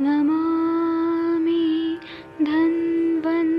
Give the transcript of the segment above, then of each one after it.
नमामि धन्वन्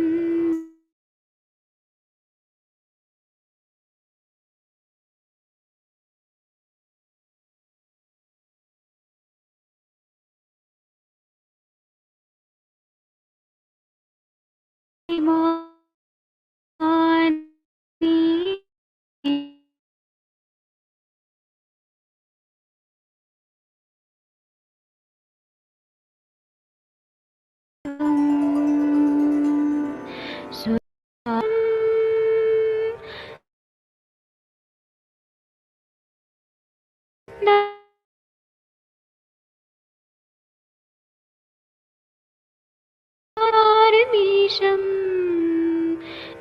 मीशं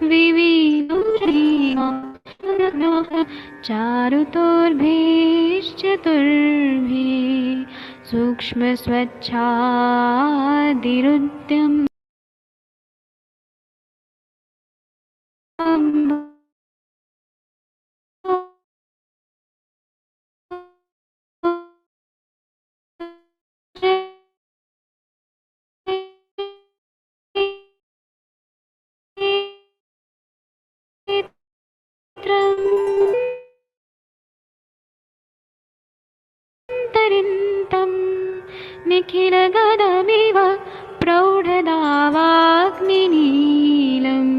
विविधुषीमाः चारुतोर्भिश्चतुर्भिः सूक्ष्मस्वच्छादिरुद्यम् तरिन्तं निखिलगदमिव प्रौढदावाग्निनीलम्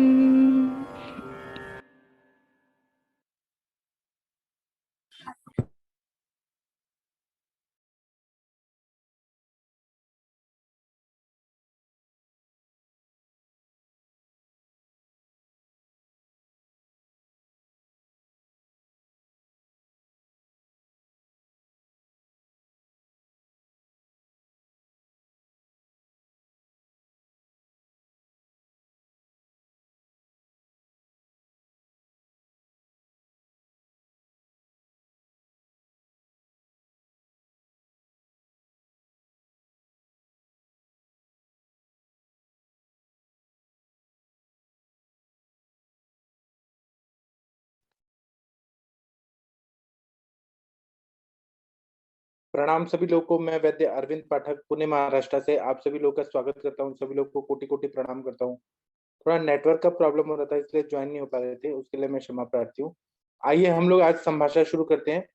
प्रणाम सभी लोगों को। मैं वैद्य अरविंद पाठक पुणे महाराष्ट्र से आप सभी लोगों का स्वागत करता हूं। सभी लोगों को कोटि कोटि प्रणाम करता हूं। थोड़ा नेटवर्क का प्रॉब्लम हो रहा था इसलिए ज्वाइन नहीं हो पा रहे थे, उसके लिए मैं क्षमा प्रार्थी हूँ। आइए हम लोग आज संभाषण शुरू करते हैं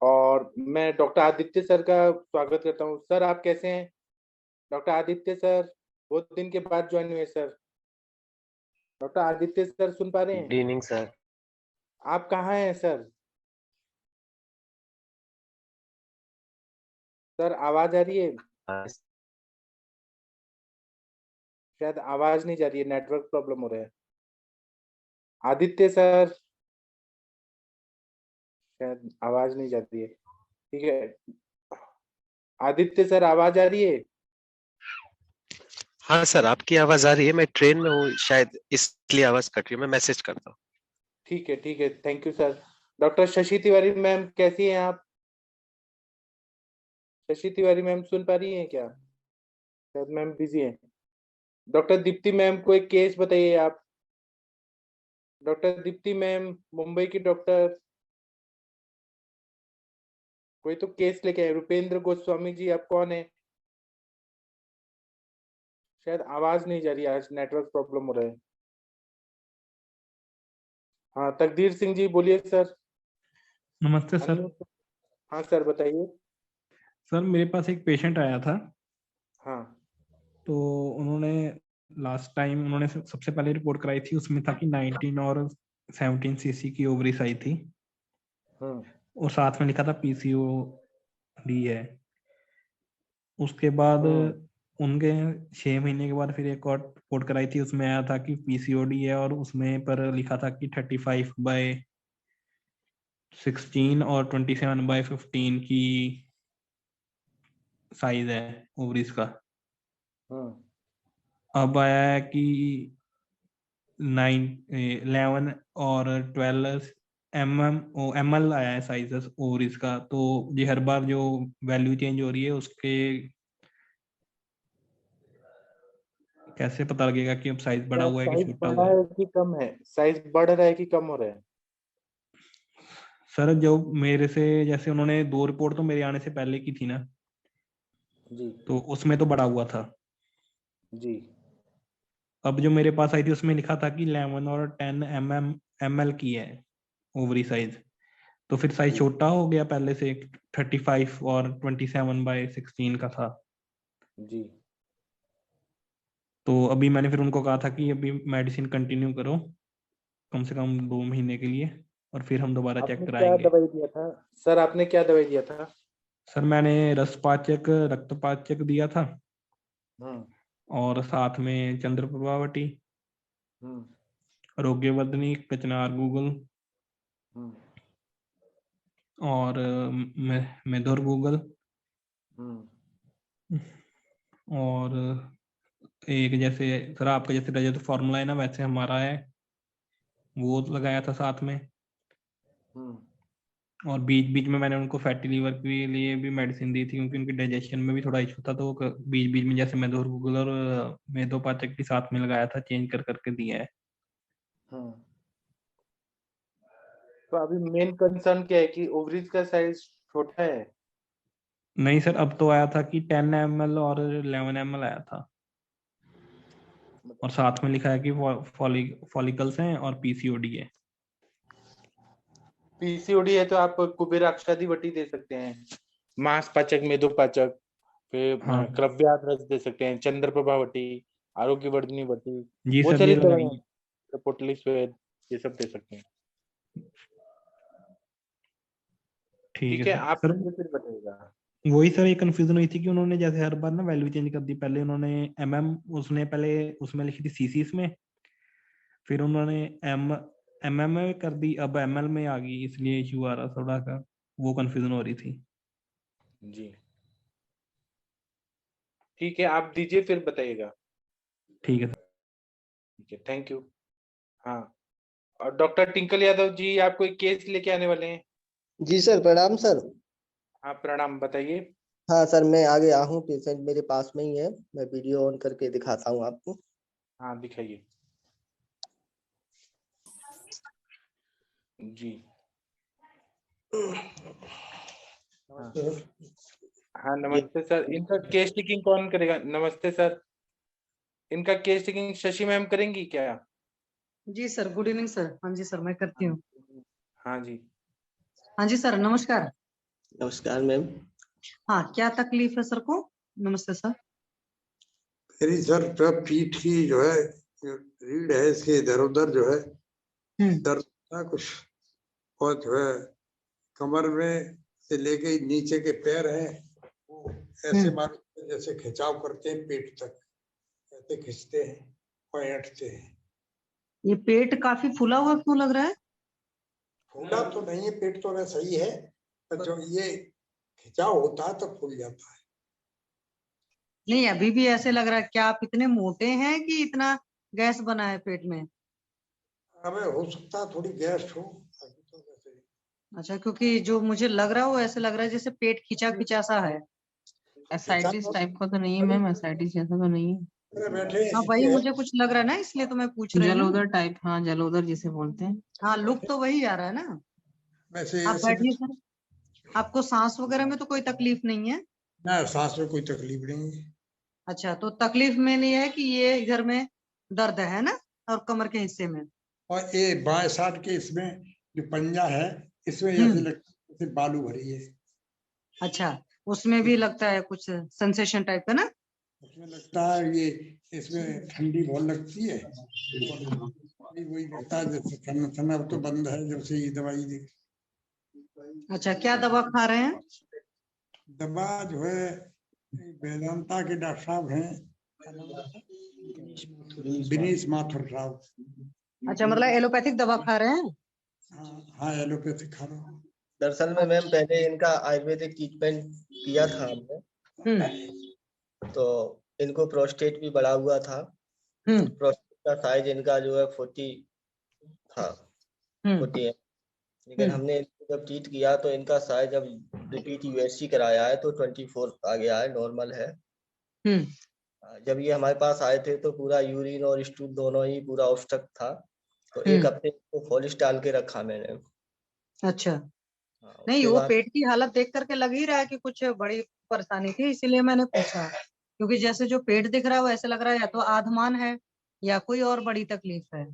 और मैं डॉक्टर आदित्य सर का स्वागत करता हूँ। सर आप कैसे हैं? डॉक्टर आदित्य सर बहुत दिन के बाद ज्वाइन हुए सर। डॉक्टर आदित्य सर सुन पा रहे हैं? Good evening sir. आप कहाँ हैं सर? सर आवाज आ रही है? शायद आवाज नहीं जा रही है, नेटवर्क प्रॉब्लम हो रहा है। आदित्य सर शायद आवाज नहीं जाती है। ठीक है, आदित्य सर आवाज आ रही है? हाँ सर, आपकी आवाज आ रही है। मैं ट्रेन में हूँ, शायद इसलिए आवाज कट रही है। मैं मैसेज करता हूँ। ठीक है, thank you sir. Doctor Shashi Tiwari ma'am कैसी हैं आप? शशि तिवारी मैम सुन पा रही हैं क्या? शायद मैम बिजी हैं। डॉक्टर दीप्ति मैम को एक केस बताइए आप। डॉक्टर दीप्ति मैम मुंबई की डॉक्टर, कोई तो केस लेके आए। रुपेंद्र गोस्वामी जी आप कौन है? शायद आवाज नहीं जा रही, आज नेटवर्क प्रॉब्लम हो रहा है। हाँ तकदीर सिंह जी बोलिए सर। नमस्ते सर। हाँ सर बताइए। सर मेरे पास एक पेशेंट आया था, हाँ तो उन्होंने लास्ट टाइम उन्होंने सबसे पहले रिपोर्ट कराई थी, उसमें था कि 19 और 17 सीसी की ओवरीज आई थी और साथ में लिखा था पीसीओडी है। उसके बाद उनके 6 महीने के बाद फिर एक और रिपोर्ट कराई थी, उसमें आया था कि पीसीओडी है और उसमें पर लिखा था कि 35/16 और 27/15 की साइज है ओवरीज का। अब आया है कि 11 और 12 ml आया है साइजेस ओवरीज का। तो ये हर बार जो वैल्यू चेंज हो रही है उसके कैसे पता लगेगा कि अब साइज बढ़ा हुआ है कि साइज छोटा बढ़ा हुआ है? है कि कम है? साइज बढ़ रहा है कि कम हो रहा है? सर जो मेरे से, जैसे उन्होंने 2 रिपोर्ट तो मेरे आने से पहले की थी ना, जी तो उसमें तो बढ़ा हुआ था। जी अब जो मेरे पास आई थी उसमें लिखा था कि 11 और 10 ml की है ओवरी साइज। तो फिर साइज जी छोटा हो गया पहले से, 35 और 27/16 का था। जी तो अभी मैंने फिर उनको कहा था कि अभी मेडिसिन कंटिन्यू करो कम से कम 2 महीने के लिए, और फिर हम दोबारा चेक आपने क्या कराएंगे। दवाई दिया था सर? आपने क्या दवाई दिया था? सर मैंने रसपाचक रक्तपाचक दिया था, हम्म और साथ में चंद्रप्रभावटी, हम्म आरोग्यवर्धनी, कचनार गूगल, हम्म और मेधोर गूगल, हम्म और एक जैसे सर आपका जैसे रजत फॉर्मूला है ना, वैसे हमारा है, वो लगाया था साथ में। हम्म और बीच बीच में मैंने उनको फैटी लीवर के लिए भी मेडिसिन दी थी, क्योंकि उनके डाइजेशन में भी थोड़ा इशू था। तो बीच बीच में जैसे मेधोर गूगल और मेधोपाचक भी साथ में लगाया था, चेंज कर करके दिया है। हम्म। तो अभी मेन कंसर्न क्या है कि ओवरीज का साइज छोटा है? नहीं सर, अब तो आया था कि 10 ml और 11 ml आया था, और साथ में लिखा है कि फॉलिकल्स हैं और पीसीओडी है। पीसीओडी है तो आप कुबेराक्षादी वटी दे सकते हैं, मांसपाचक, मेदोपाचक, फिर हाँ क्रव्यात रस दे सकते हैं, चंद्रप्रभा वटी, आरोग्यवर्धनी वटी, जी बहुत सर, ये सारी लगाई दवाएं, है। पोटली स्वेद, ये सब दे सकते हैं। ठीक है ठीक है, सर। आप सर मुझे फिर बताइएगा। वही सर, ये कंफ्यूजन हुई थी कि उन्होंने जैसे हर बार ना वैल्यू चेंज कर दी। पहले उन्होंने उसने पहले उसमें लिखी थी सीसीस में, फिर उन्होंने एमएम में कर दी, अब एमएल में आ गई, इसलिए इशू आ रहा थोड़ा का, वो कंफ्यूजन हो रही थी। जी ठीक है, आप दीजिए फिर बताइएगा। ठीक है सर। ठीक है, थैंक यू। हाँ, और डॉक्टर टिंकल यादव जी, आप कोई केस लेके आने वाले हैं? जी सर, प्रणाम सर। हाँ प्रणाम, बताइए। हाँ सर, मैं आ गया हूँ, पेशेंट मेरे पास में ही है। मैं वीडियो ऑन करके दिखाता हूँ आपको। हाँ दिखाइए। जी हाँ हाँ, ये नमस्ते सर। इनका केस टेकिंग कौन करेगा? नमस्ते सर, इनका केस टेकिंग शशि मैम करेंगी क्या? जी सर, गुड इवनिंग सर। हाँ जी सर, मैं करती हूँ। हाँ जी। हाँ जी सर, नमस्कार। नमस्कार मैम। हाँ, क्या तकलीफ है सर को? नमस्ते सर। मेरी सर पीठ की जो है रीढ़ है, इसके इधर उधर जो है दर्द था कुछ, और जो है कमर में से लेके नीचे के पैर हैं वो ऐसे मालूम जैसे खिंचाव करते हैं पेट तक, ऐसे खींचते हैं और ऐंठते हैं। ये पेट काफी फूला हुआ क्यों लग रहा है? फूला तो नहीं है, पेट तो सही है, पर जो ये खिंचाव होता है तो फूल जाता है। नहीं, अभी भी ऐसे लग रहा है। क्या आप इतने मोटे हैं कि इतना गैस बना है पेट में? अब हो सकता है थोड़ी गैस हो, अभी तो वैसे ही। अच्छा, क्योंकि जो मुझे लग रहा है वो ऐसे लग रहा है जैसे पेट खिंचा खिंचा सा है। एसाइटिस टाइप का तो नहीं है मैम, एसाइटिस जैसा तो नहीं है। अरे बैठे हाँ, वही ये है, मुझे कुछ लग रहा है ना, इसलिए तो मैं पूछ रही हूँ। जलोदर टाइप, हाँ जलोदर जिसे बोलते हैं। हाँ, लुक तो वही आ रहा है ना। वैसे आप ऐसे बैठिए सर। आपको सांस वगैरह में तो कोई तकलीफ नहीं है? ना, सांस में कोई तकलीफ नहीं है। अच्छा, तो तकलीफ में नहीं है कि ये इधर में दर्द है ना, और कमर के हिस्से में? और ये बाएं साइड के इसमें जो पंजा है, इसमें ऐसे लगता है जैसे बालू भरी है। अच्छा, उसमें भी लगता है कुछ सेंसेशन टाइप का ना? उसमें लगता है ये, इसमें ठंडी बहुत लगती है, और वही लगता है जैसे ठंडा ठंडा। अब तो बंद है जब से ये दवाई दी। अच्छा, क्या दवा खा रहे हैं? दवा जो है वेदांता के डॉक्टर साहब हैं, विनीश माथुर साहब। अच्छा, मतलब एलोपैथिक दवा खा रहे हैं? हाँ एलोपैथी खा रहा हूँ। दरअसल में मैम पहले इनका आयुर्वेदिक ट्रीटमेंट किया था हमने, तो इनको प्रोस्टेट भी बढ़ा हुआ था। प्रोस्टेट का साइज इनका जो है 40 था, 40 है। लेकिन हमने इनको जब ट्रीट किया तो इनका साइज जब रिपीट यूएससी कराया है तो 24 आ गया है, नॉर्मल है। जब ये हमारे पास आए थे तो पूरा यूरिन और स्टूल दोनों ही पूरा ऑब्स्ट्रक्ट था, तो 1 हफ्ते को फॉलिस डाल के रखा मैंने। अच्छा, नहीं, वो पेट की हालत देख करके लग ही रहा है कि कुछ बड़ी परेशानी थी, इसीलिए मैंने पूछा। क्योंकि जैसे जो पेट दिख रहा है वो ऐसे लग रहा है या तो आधमान है या कोई और बड़ी तकलीफ है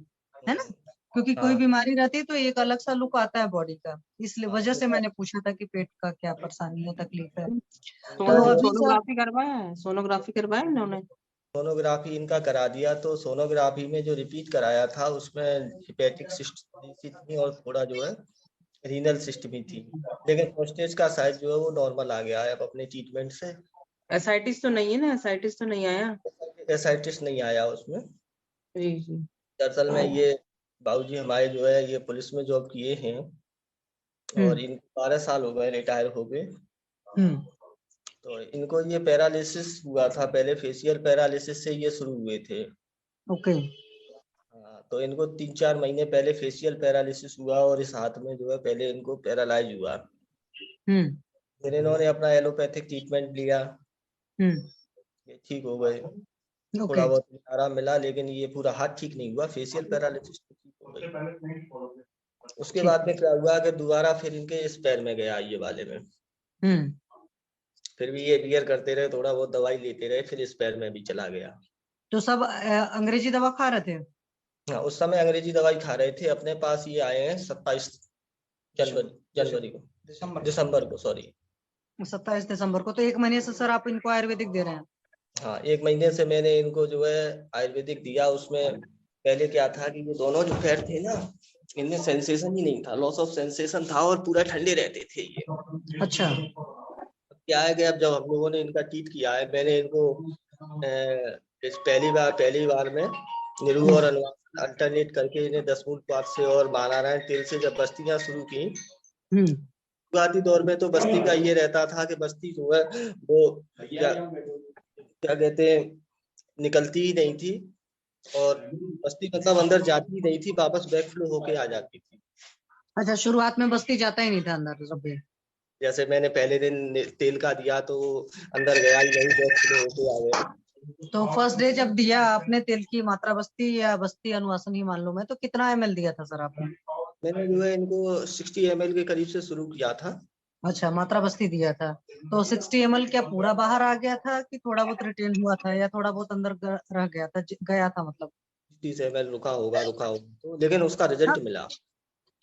ना? क्योंकि कोई बीमारी रहती है तो एक अलग सा लुक आता है बॉडी का, इसलिए वजह से मैंने पूछा था कि पेट का क्या परेशानी है, तकलीफ है। तो अभी सोनोग्राफी करवाया है? सोनोग्राफी करवाया इन्होंने? सोनोग्राफी इनका करा दिया, तो सोनोग्राफी में जो रिपीट कराया था उसमें हिपेटिक सिस्ट थी और थोड़ा जो है रीनल सिस्ट भी थी, लेकिन प्रोस्टेट का साइज जो है वो नॉर्मल आ गया है अब अपने ट्रीटमेंट से। एसाइटिस तो नहीं है ना? एसाइटिस तो नहीं आया? एसाइटिस नहीं आया उसमें। जी जी। दरअसल में ये बाबूजी हमारे जो है ये पुलिस में जॉब किए हैं और इनको 12 साल हो गए रिटायर हो गए। तो इनको ये पैरालिसिस हुआ था पहले, फेशियल पैरालिसिस से ये शुरू हुए थे। ओके। तो इनको 3-4 महीने पहले फेशियल पैरालिसिस हुआ और इस हाथ में जो है पहले इनको पैरालाइज हुआ। फिर इन्होंने अपना एलोपैथिक ट्रीटमेंट लिया, ये ठीक हो गए, थोड़ा बहुत आराम मिला, लेकिन ये पूरा हाथ ठीक नहीं हुआ, फेशियल पैरालिसिस ठीक हो गई। उसके बाद में क्या हुआ कि दोबारा फिर इनके इस पैर में गया ये वाले में, फिर भी ये बियर करते रहे, थोड़ा बहुत दवाई लेते रहे, फिर इस पैर में भी चला गया। तो सब अंग्रेजी दवा खा रहे थे? हाँ, उस समय अंग्रेजी दवाई खा रहे थे। अपने पास ये आए हैं 27 जनवरी को, दिसंबर को, सॉरी 27 दिसंबर को। तो 1 महीने से सर आप इनको आयुर्वेदिक दे रहे हैं? हाँ, 1 महीने से मैंने इनको जो है आयुर्वेदिक दिया। उसमें पहले क्या था कि ये दोनों जो पैर थे ना, इनमें सेंसेशन ही नहीं था, लॉस ऑफ सेंसेशन था और पूरा ठंडे रहते थे ये। अच्छा। क्या है कि अब जब हम लोगों ने इनका ट्रीट किया है, मैंने इनको पहली बार में निरू और अल्टरनेट करके इन्हें 10 मूल पात से और बानारायण तेल से जब बस्तियां शुरू की, शुरुआती दौर में तो बस्ती का ये रहता था कि बस्ती जो है वो क्या कहते हैं निकलती ही नहीं थी, और बस्ती मतलब अंदर जाती ही नहीं थी, वापस बैक फ्लो होके आ जाती थी। अच्छा, शुरुआत में बस्ती जाता ही नहीं था अंदर सब? जैसे मैंने पहले दिन तेल का दिया तो अंदर गया ही नहीं, बैक फ्लो होके आ गया। तो फर्स्ट डे जब दिया आपने तेल की मात्रा, बस्ती या बस्ती अनुवासन ही मान लो मैं, तो कितना ml दिया था सर आपने? मैंने जो है इनको 60 ml के करीब से शुरू किया था। अच्छा, मात्रा बस्ती दिया था। तो 60 ml क्या पूरा बाहर आ गया था कि थोड़ा बहुत रिटेन हुआ था या थोड़ा बहुत अंदर रह गया था मतलब? 30 ml रुका होगा तो, लेकिन उसका रिजल्ट मिला।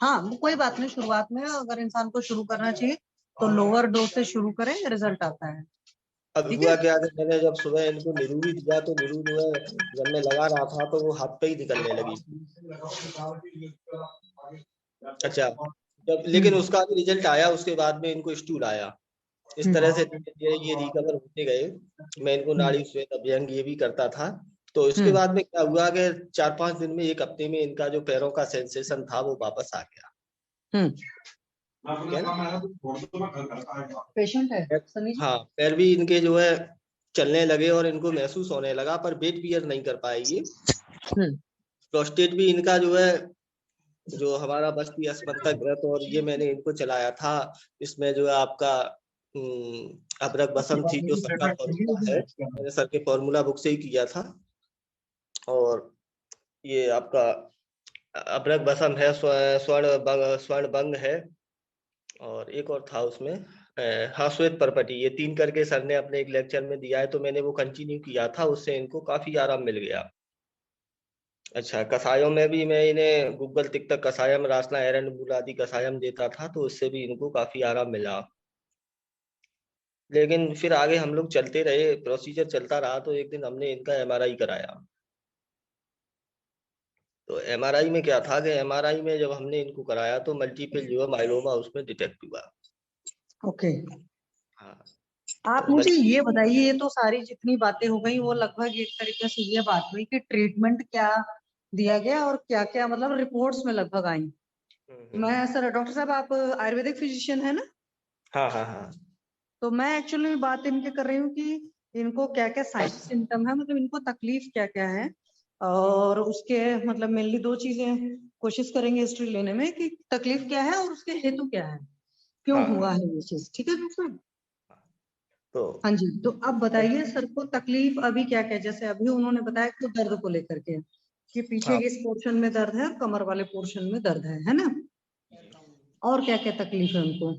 हाँ, कोई बात नहीं, शुरुआत में अगर इंसान को शुरू करना चाहिए तो लोअर डोज से शुरू करें, रिजल्ट आता है। अब हुआ क्या कि मैंने जब सुबह इनको निरू भी दिया तो निरू जो है जब मैं लगा रहा था तो वो हाथ पे ही निकलने लगी। अच्छा, जब लेकिन उसका भी रिजल्ट आया, उसके बाद में इनको स्टूल आया। इस तरह से ये रिकवर होते गए। मैं इनको नाड़ी श्वेत अभ्यंग ये भी करता था। तो इसके बाद में क्या हुआ कि 4-5 दिन में, 1 हफ्ते में इनका जो पैरों का सेंसेशन था वो वापस आ गया। पेशेंट है? हाँ, पैर भी इनके जो है चलने लगे और इनको महसूस होने लगा, पर वेट बियर नहीं कर पाएगी। प्रोस्टेट भी इनका जो है, जो हमारा बस्ती अस्पताल ग्रत और ये मैंने इनको चलाया था, इसमें जो है आपका अबरक बसम थी, जो सर का फॉर्मूला है, मैंने सर के फॉर्मूला बुक से ही किया था। और ये आपका अबरक बसम है, स्वर्ण बंग है, और एक और था उसमें हाँ श्वेत परपटी। ये 3 करके सर ने अपने एक लेक्चर में दिया है, तो मैंने वो कंटिन्यू किया था, उससे इनको काफी आराम मिल गया। अच्छा, कसायों में भी मैं इन्हें गुग्गल तिक्तक कसायम, रासना एरंड मूल आदि कसायम देता था, तो उससे भी इनको काफी आराम मिला। लेकिन फिर आगे हम लोग चलते रहे, प्रोसीजर चलता रहा, तो एक दिन हमने इनका MRI कराया। तो MRI में क्या था कि MRI में जब हमने इनको कराया तो मल्टीपल जो है माइलोमा उसमें डिटेक्ट हुआ। ओके। हाँ, आप मुझे ये बताइए, ये तो सारी जितनी बातें हो गई वो लगभग एक तरीके से ये बात हुई कि ट्रीटमेंट क्या दिया गया और क्या क्या मतलब रिपोर्ट्स में लगभग आई। मैं सर, डॉक्टर साहब आप आयुर्वेदिक फिजिशियन है ना? हाँ हाँ हाँ। तो मैं एक्चुअली बात इनके कर रही हूँ कि इनको क्या क्या साइड सिम्टम है, मतलब इनको तकलीफ क्या क्या है, और उसके मतलब मेनली 2 चीजें कोशिश करेंगे हिस्ट्री लेने में कि तकलीफ क्या है और उसके हेतु क्या है, क्यों हुआ है ये चीज। ठीक है डॉक्टर साहब? तो हाँ जी, तो अब बताइए सर को तकलीफ अभी क्या क्या, जैसे अभी उन्होंने बताया कि दर्द को लेकर के कि पीछे के इस पोर्शन में दर्द है, कमर वाले पोर्शन में दर्द है ना? और क्या क्या तकलीफ है उनको?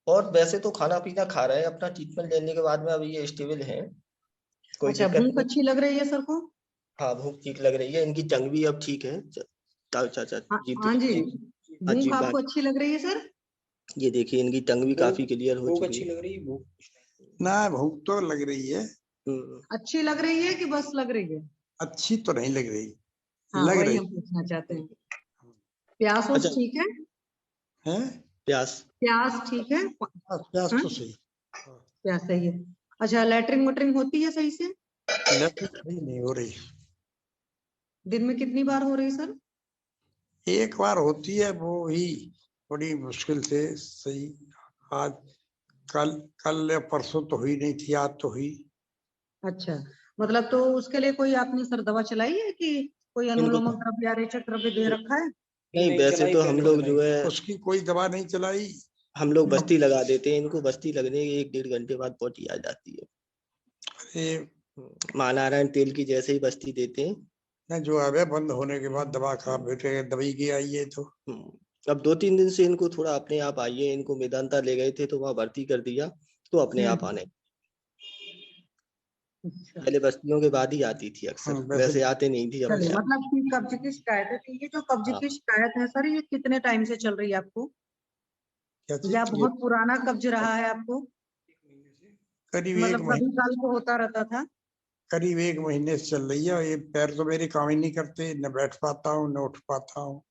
और वैसे तो खाना पीना खा रहे हैं, अपना ट्रीटमेंट लेने के बाद में अभी ये स्टेबल है, कोई अच्छा, दिक्कत भूख नहीं। अच्छी लग रही है सर को? हाँ भूख ठीक लग रही है, इनकी टंग भी अब ठीक है। चाचा जीभ हाँ जी, हाँ भूख जीभ आपको अच्छी लग रही है सर? ये देखिए इनकी टंग भी काफी क्लियर हो चुकी है। लग रही है भूख? ना, भूख तो लग रही है। अच्छी लग रही है कि बस लग रही है? अच्छी तो नहीं लग रही, हाँ, लग वही रही हम पूछना चाहते हैं। प्यास अच्छा, ठीक है? है। प्यास प्यास ठीक है? प्यास हाँ? तो सही, प्यास सही है। अच्छा, लैट्रिन वैट्रिन होती है सही से? सही नहीं हो रही। दिन में कितनी बार हो रही है सर? एक बार होती है, वो ही बड़ी मुश्किल से सही। आज कल कल या परसों तो हुई नहीं थी, आज तो हुई। अच्छा, मतलब तो उसके लिए कोई आपने सर दवा चलाई है कि कोई अनुलोम द्रव्य या रेचक द्रव्य दे रखा है? नहीं, वैसे तो हम लोग जो है उसकी कोई दवा नहीं चलाई। हम लोग बस्ती लगा देते हैं इनको, बस्ती लगने के 1-1.5 घंटे बाद पॉटी आ जाती है। अरे महानारायण तेल की जैसे ही बस्ती देते हैं न, जो है बंद होने के बाद दवा खा बैठे, दवाई की आई है तो। अब 2-3 दिन से इनको थोड़ा अपने आप आइए, इनको मेदांता ले गए थे तो वहाँ भर्ती कर दिया तो अपने आप आने। पहले बस्तियों के बाद ही आती थी अक्सर, वैसे आते नहीं थी। चलिए, मतलब कि कब्ज की शिकायत है, तो ये जो कब्ज की शिकायत है सर, ये कितने टाइम से चल रही है आपको, या बहुत पुराना कब्ज रहा है आपको? करीब मतलब कभी काल को होता रहता था? करीब 1 महीने से चल रही है। ये पैर तो मेरे काम ही नहीं करते, न बैठ पाता हूँ, न उठ पाता हूँ,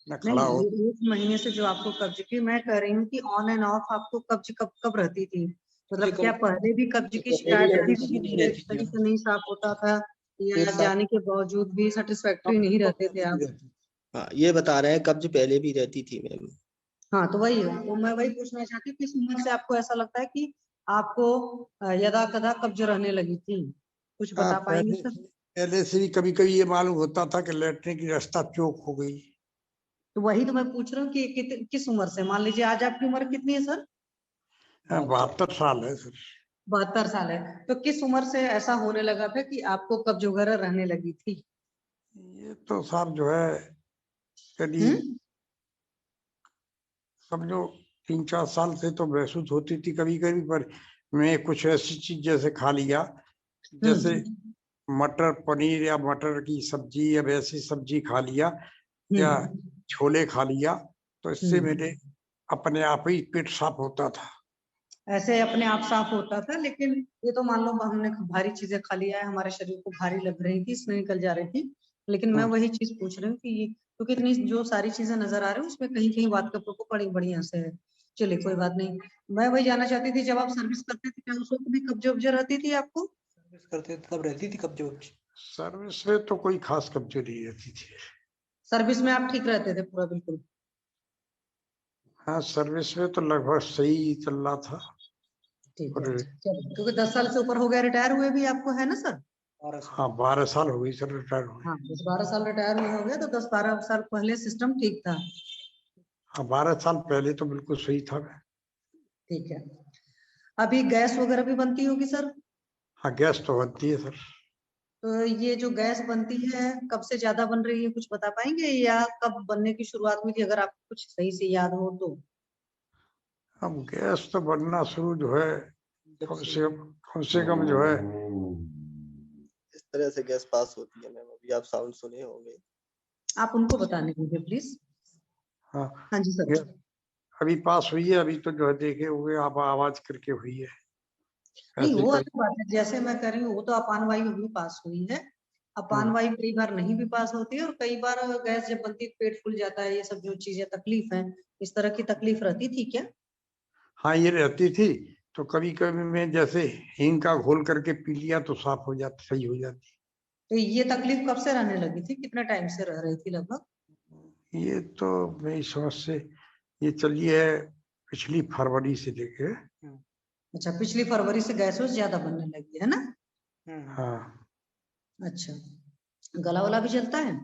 न खड़ा हो। नहीं, 1 महीने से जो आपको कब्ज की, मैं कह रही हूँ कि ऑन एंड ऑफ आपको कब्ज कब कब रहती थी? मतलब क्या पहले भी कब्ज की शिकायत रहती थी, सही से नहीं साफ होता था, या जाने के बावजूद भी सेटिस्फैक्ट्री नहीं रहते थे आप? हाँ, ये बता रहे हैं कब्ज पहले भी रहती थी मैम। हाँ, तो वही है, तो मैं वही पूछना चाहती हूँ, किस उम्र से आपको ऐसा लगता है कि आपको यदा कदा कब्ज रहने लगी थी? कुछ बता पाएंगे सर? पहले से भी कभी कभी ये मालूम होता था कि लेटने की रास्ता चौक हो गई। तो वही तो मैं पूछ रहा हूँ कि किस उम्र से? मान लीजिए आज आपकी उम्र कितनी है सर? 72 साल है सर। 72 साल है, तो किस उम्र से ऐसा होने लगा था कि आपको कब्ज वगैरह रहने लगी थी? ये तो साहब जो है करीब समझो 3-4 साल से तो महसूस होती थी कभी कभी, पर मैं कुछ ऐसी चीज जैसे खा लिया, जैसे मटर पनीर या मटर की सब्जी या वैसी सब्जी खा लिया या छोले खा लिया, तो इससे मेरे अपने आप ही पेट साफ होता था। ऐसे अपने आप साफ होता था, लेकिन ये तो मान लो हमने भारी चीजें खा लिया है, हमारे शरीर को भारी लग रही थी, इसमें निकल जा रही थी। लेकिन मैं वही चीज पूछ रही हूँ कि क्योंकि इतनी जो सारी चीजें नजर आ रही है, उसमें कहीं कहीं बात का को बड़ी बढ़िया से है। चलिए, कोई बात नहीं। मैं वही जानना चाहती थी, जब आप सर्विस करते थे, क्या उस वक्त भी कब्जे वब्जे रहती थी आपको? सर्विस करते थे तब रहती थी कब्जे वब्जे? सर्विस में तो कोई खास कब्जे नहीं रहती थी। सर्विस में आप ठीक रहते थे पूरा बिल्कुल? हाँ, सर्विस में तो लगभग सही चल रहा था। ठीक है, क्योंकि 10 साल से ऊपर हो गया, रिटायर हुए भी आपको, है ना सर? हाँ, 12 साल हो गई सर रिटायर हुए। हाँ, 12 साल रिटायर हुए हो गए, तो 10-12 साल पहले सिस्टम ठीक था। हाँ, 12 साल पहले तो बिल्कुल सही था। ठीक है, अभी गैस वगैरह भी बनती होगी सर? हाँ, गैस तो बनती है सर। तो ये जो गैस बनती है, कब से ज्यादा बन रही है, कुछ बता पाएंगे, या कब बनने की शुरुआत हुई थी, अगर आपको कुछ सही से याद हो तो? अब गैस तो बनना शुरू जो है कम से कम जो है इस तरह से गैस पास होती है मैम, अभी आप साउंड सुने होंगे। आप उनको बताने दीजिए प्लीज। हाँ, हाँ जी सर। अभी पास हुई है, अभी तो जो है देखे हुए आप आवाज करके हुई है। नहीं, वो अलग बात है, जैसे मैं कह रही हूँ वो तो अपान वायु भी पास हुई है। अपान वायु कई बार नहीं भी पास होती है, और कई बार गैस जब बनती है पेट फूल जाता है, ये सब जो चीजें तकलीफ है, इस तरह की तकलीफ रहती थी क्या? हाँ, ये रहती थी। तो कभी कभी मैं जैसे हींग का घोल करके पी लिया तो साफ हो जाती, सही हो जाती। तो ये तकलीफ कब से रहने लगी थी, कितने टाइम से रह रही थी लगभग? ये तो मेरी समझ से ये चली है पिछली फरवरी से लेके। अच्छा, पिछली फरवरी से गैस ज्यादा बनने लगी है ना? हाँ। अच्छा, गला वाला भी जलता है?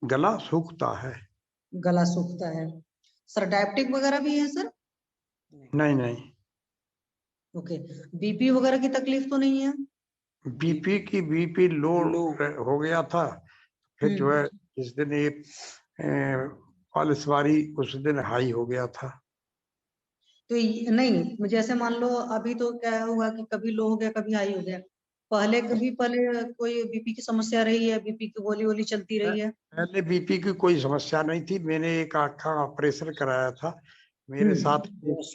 गला सूखता है। गला सूखता है सर। डायबिटिक वगैरह भी है सर? नहीं नहीं। ओके, बीपी वगैरह की तकलीफ तो नहीं है? बीपी लो हो गया था, फिर जो है जिस दिन ये और इस बारी उस दिन हाई हो गया था। तो नहीं, मुझे ऐसे मान लो अभी तो क्या हुआ कि कभी लो हो गया कभी हाई हो गया, पहले कोई बीपी की समस्या रही है, बीपी की गोली वोली चलती रही है? पहले बीपी की कोई समस्या नहीं थी, मैंने एक आँख का ऑपरेशन कराया था, मेरे साथ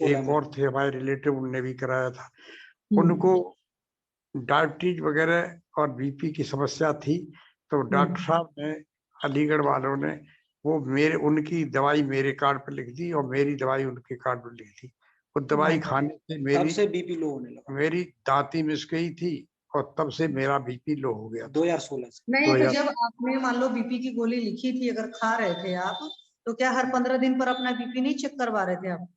एक और थे हमारे रिलेटिव, उनने भी कराया था। उनको डायबिटीज वगैरह और बीपी की समस्या थी, तो डॉक्टर साहब ने, अलीगढ़ वालों ने, वो उनकी दवाई मेरे कार्ड पर लिख दी और मेरी दवाई उनके कार्ड पर लिख दी। वो दवाई खाने से बीपी लो होने लगा, मेरी दांती मिस गई थी और तब से मेरा बीपी लो हो गया 2016 से। नहीं, तो जब आपने मान लो बीपी की गोली लिखी थी, अगर खा रहे थे आप, तो क्या हर 15 दिन पर अपना बीपी नहीं चेक करवा रहे थे आप?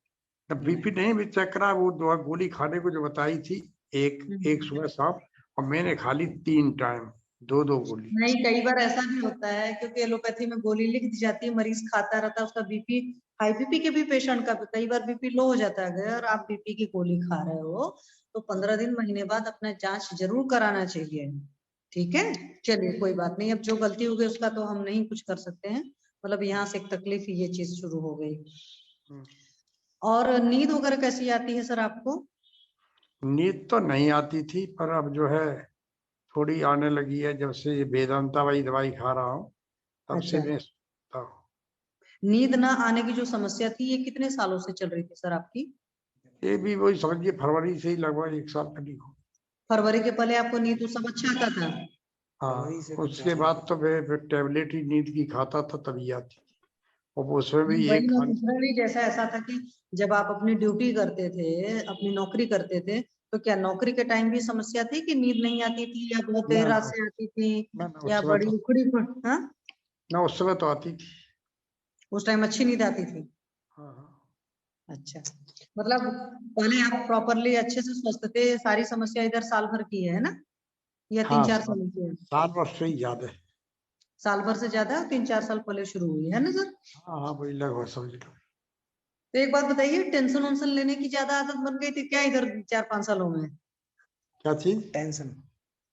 बीपी नहीं भी चेक करा, वो दवा गोली खाने को जो बताई थी, एक सुबह शाम, और मैंने खा ली 3 टाइम, 2-2 गोली। नहीं, कई बार ऐसा भी होता है क्योंकि एलोपैथी में गोली लिख दी जाती है, मरीज खाता रहता है, उसका बीपी, हाई बीपी के भी पेशेंट का कई बार बीपी लो हो जाता है। अगर आप बीपी की गोली खा रहे हो तो 15 दिन महीने बाद अपना जांच जरूर कराना चाहिए, ठीक है? चलिए कोई बात नहीं, अब जो गलती हो गई उसका तो हम नहीं कुछ कर सकते हैं, मतलब यहाँ से एक तकलीफ ही ये चीज शुरू हो गई। और नींद वगैरह कैसी आती है सर आपको? नींद तो नहीं आती थी, पर अब जो है थोड़ी आने लगी है, जब से ये वेदांता वाली दवाई खा रहा हूँ तब से मैं सोता हूँ। नींद ना आने की जो समस्या थी ये कितने सालों से चल रही थी सर आपकी? ये भी वही समझिए फरवरी से ही लगभग 1 साल करीब हो। फरवरी के पहले आपको नींद उस सब अच्छा आता था? हाँ, उसके बाद तो मैं टैबलेट ही नींद की खाता था तभी आती, और उसमें भी एक जैसा ऐसा था कि जब आप अपनी ड्यूटी करते थे, अपनी नौकरी करते थे, तो क्या नौकरी के टाइम भी समस्या थी कि नींद नहीं आती थी, या बहुत देर रात से आती थी, या बड़ी उखड़ी? हाँ, ना उस समय तो आती थी, उस टाइम अच्छी नींद आती थी। अच्छा, मतलब पहले आप प्रॉपरली अच्छे से स्वस्थ थे, सारी समस्या इधर साल भर की है ना, या 3-4 साल की है? साल भर से ही ज्यादा है। साल भर से ज्यादा, 3-4 साल पहले शुरू हुई है ना सर? हाँ, वही लगभग समझ लो। तो एक बात बताइए, टेंशन वेंशन लेने की ज्यादा आदत बन गई थी क्या इधर 4-5 सालों में? क्या चीज?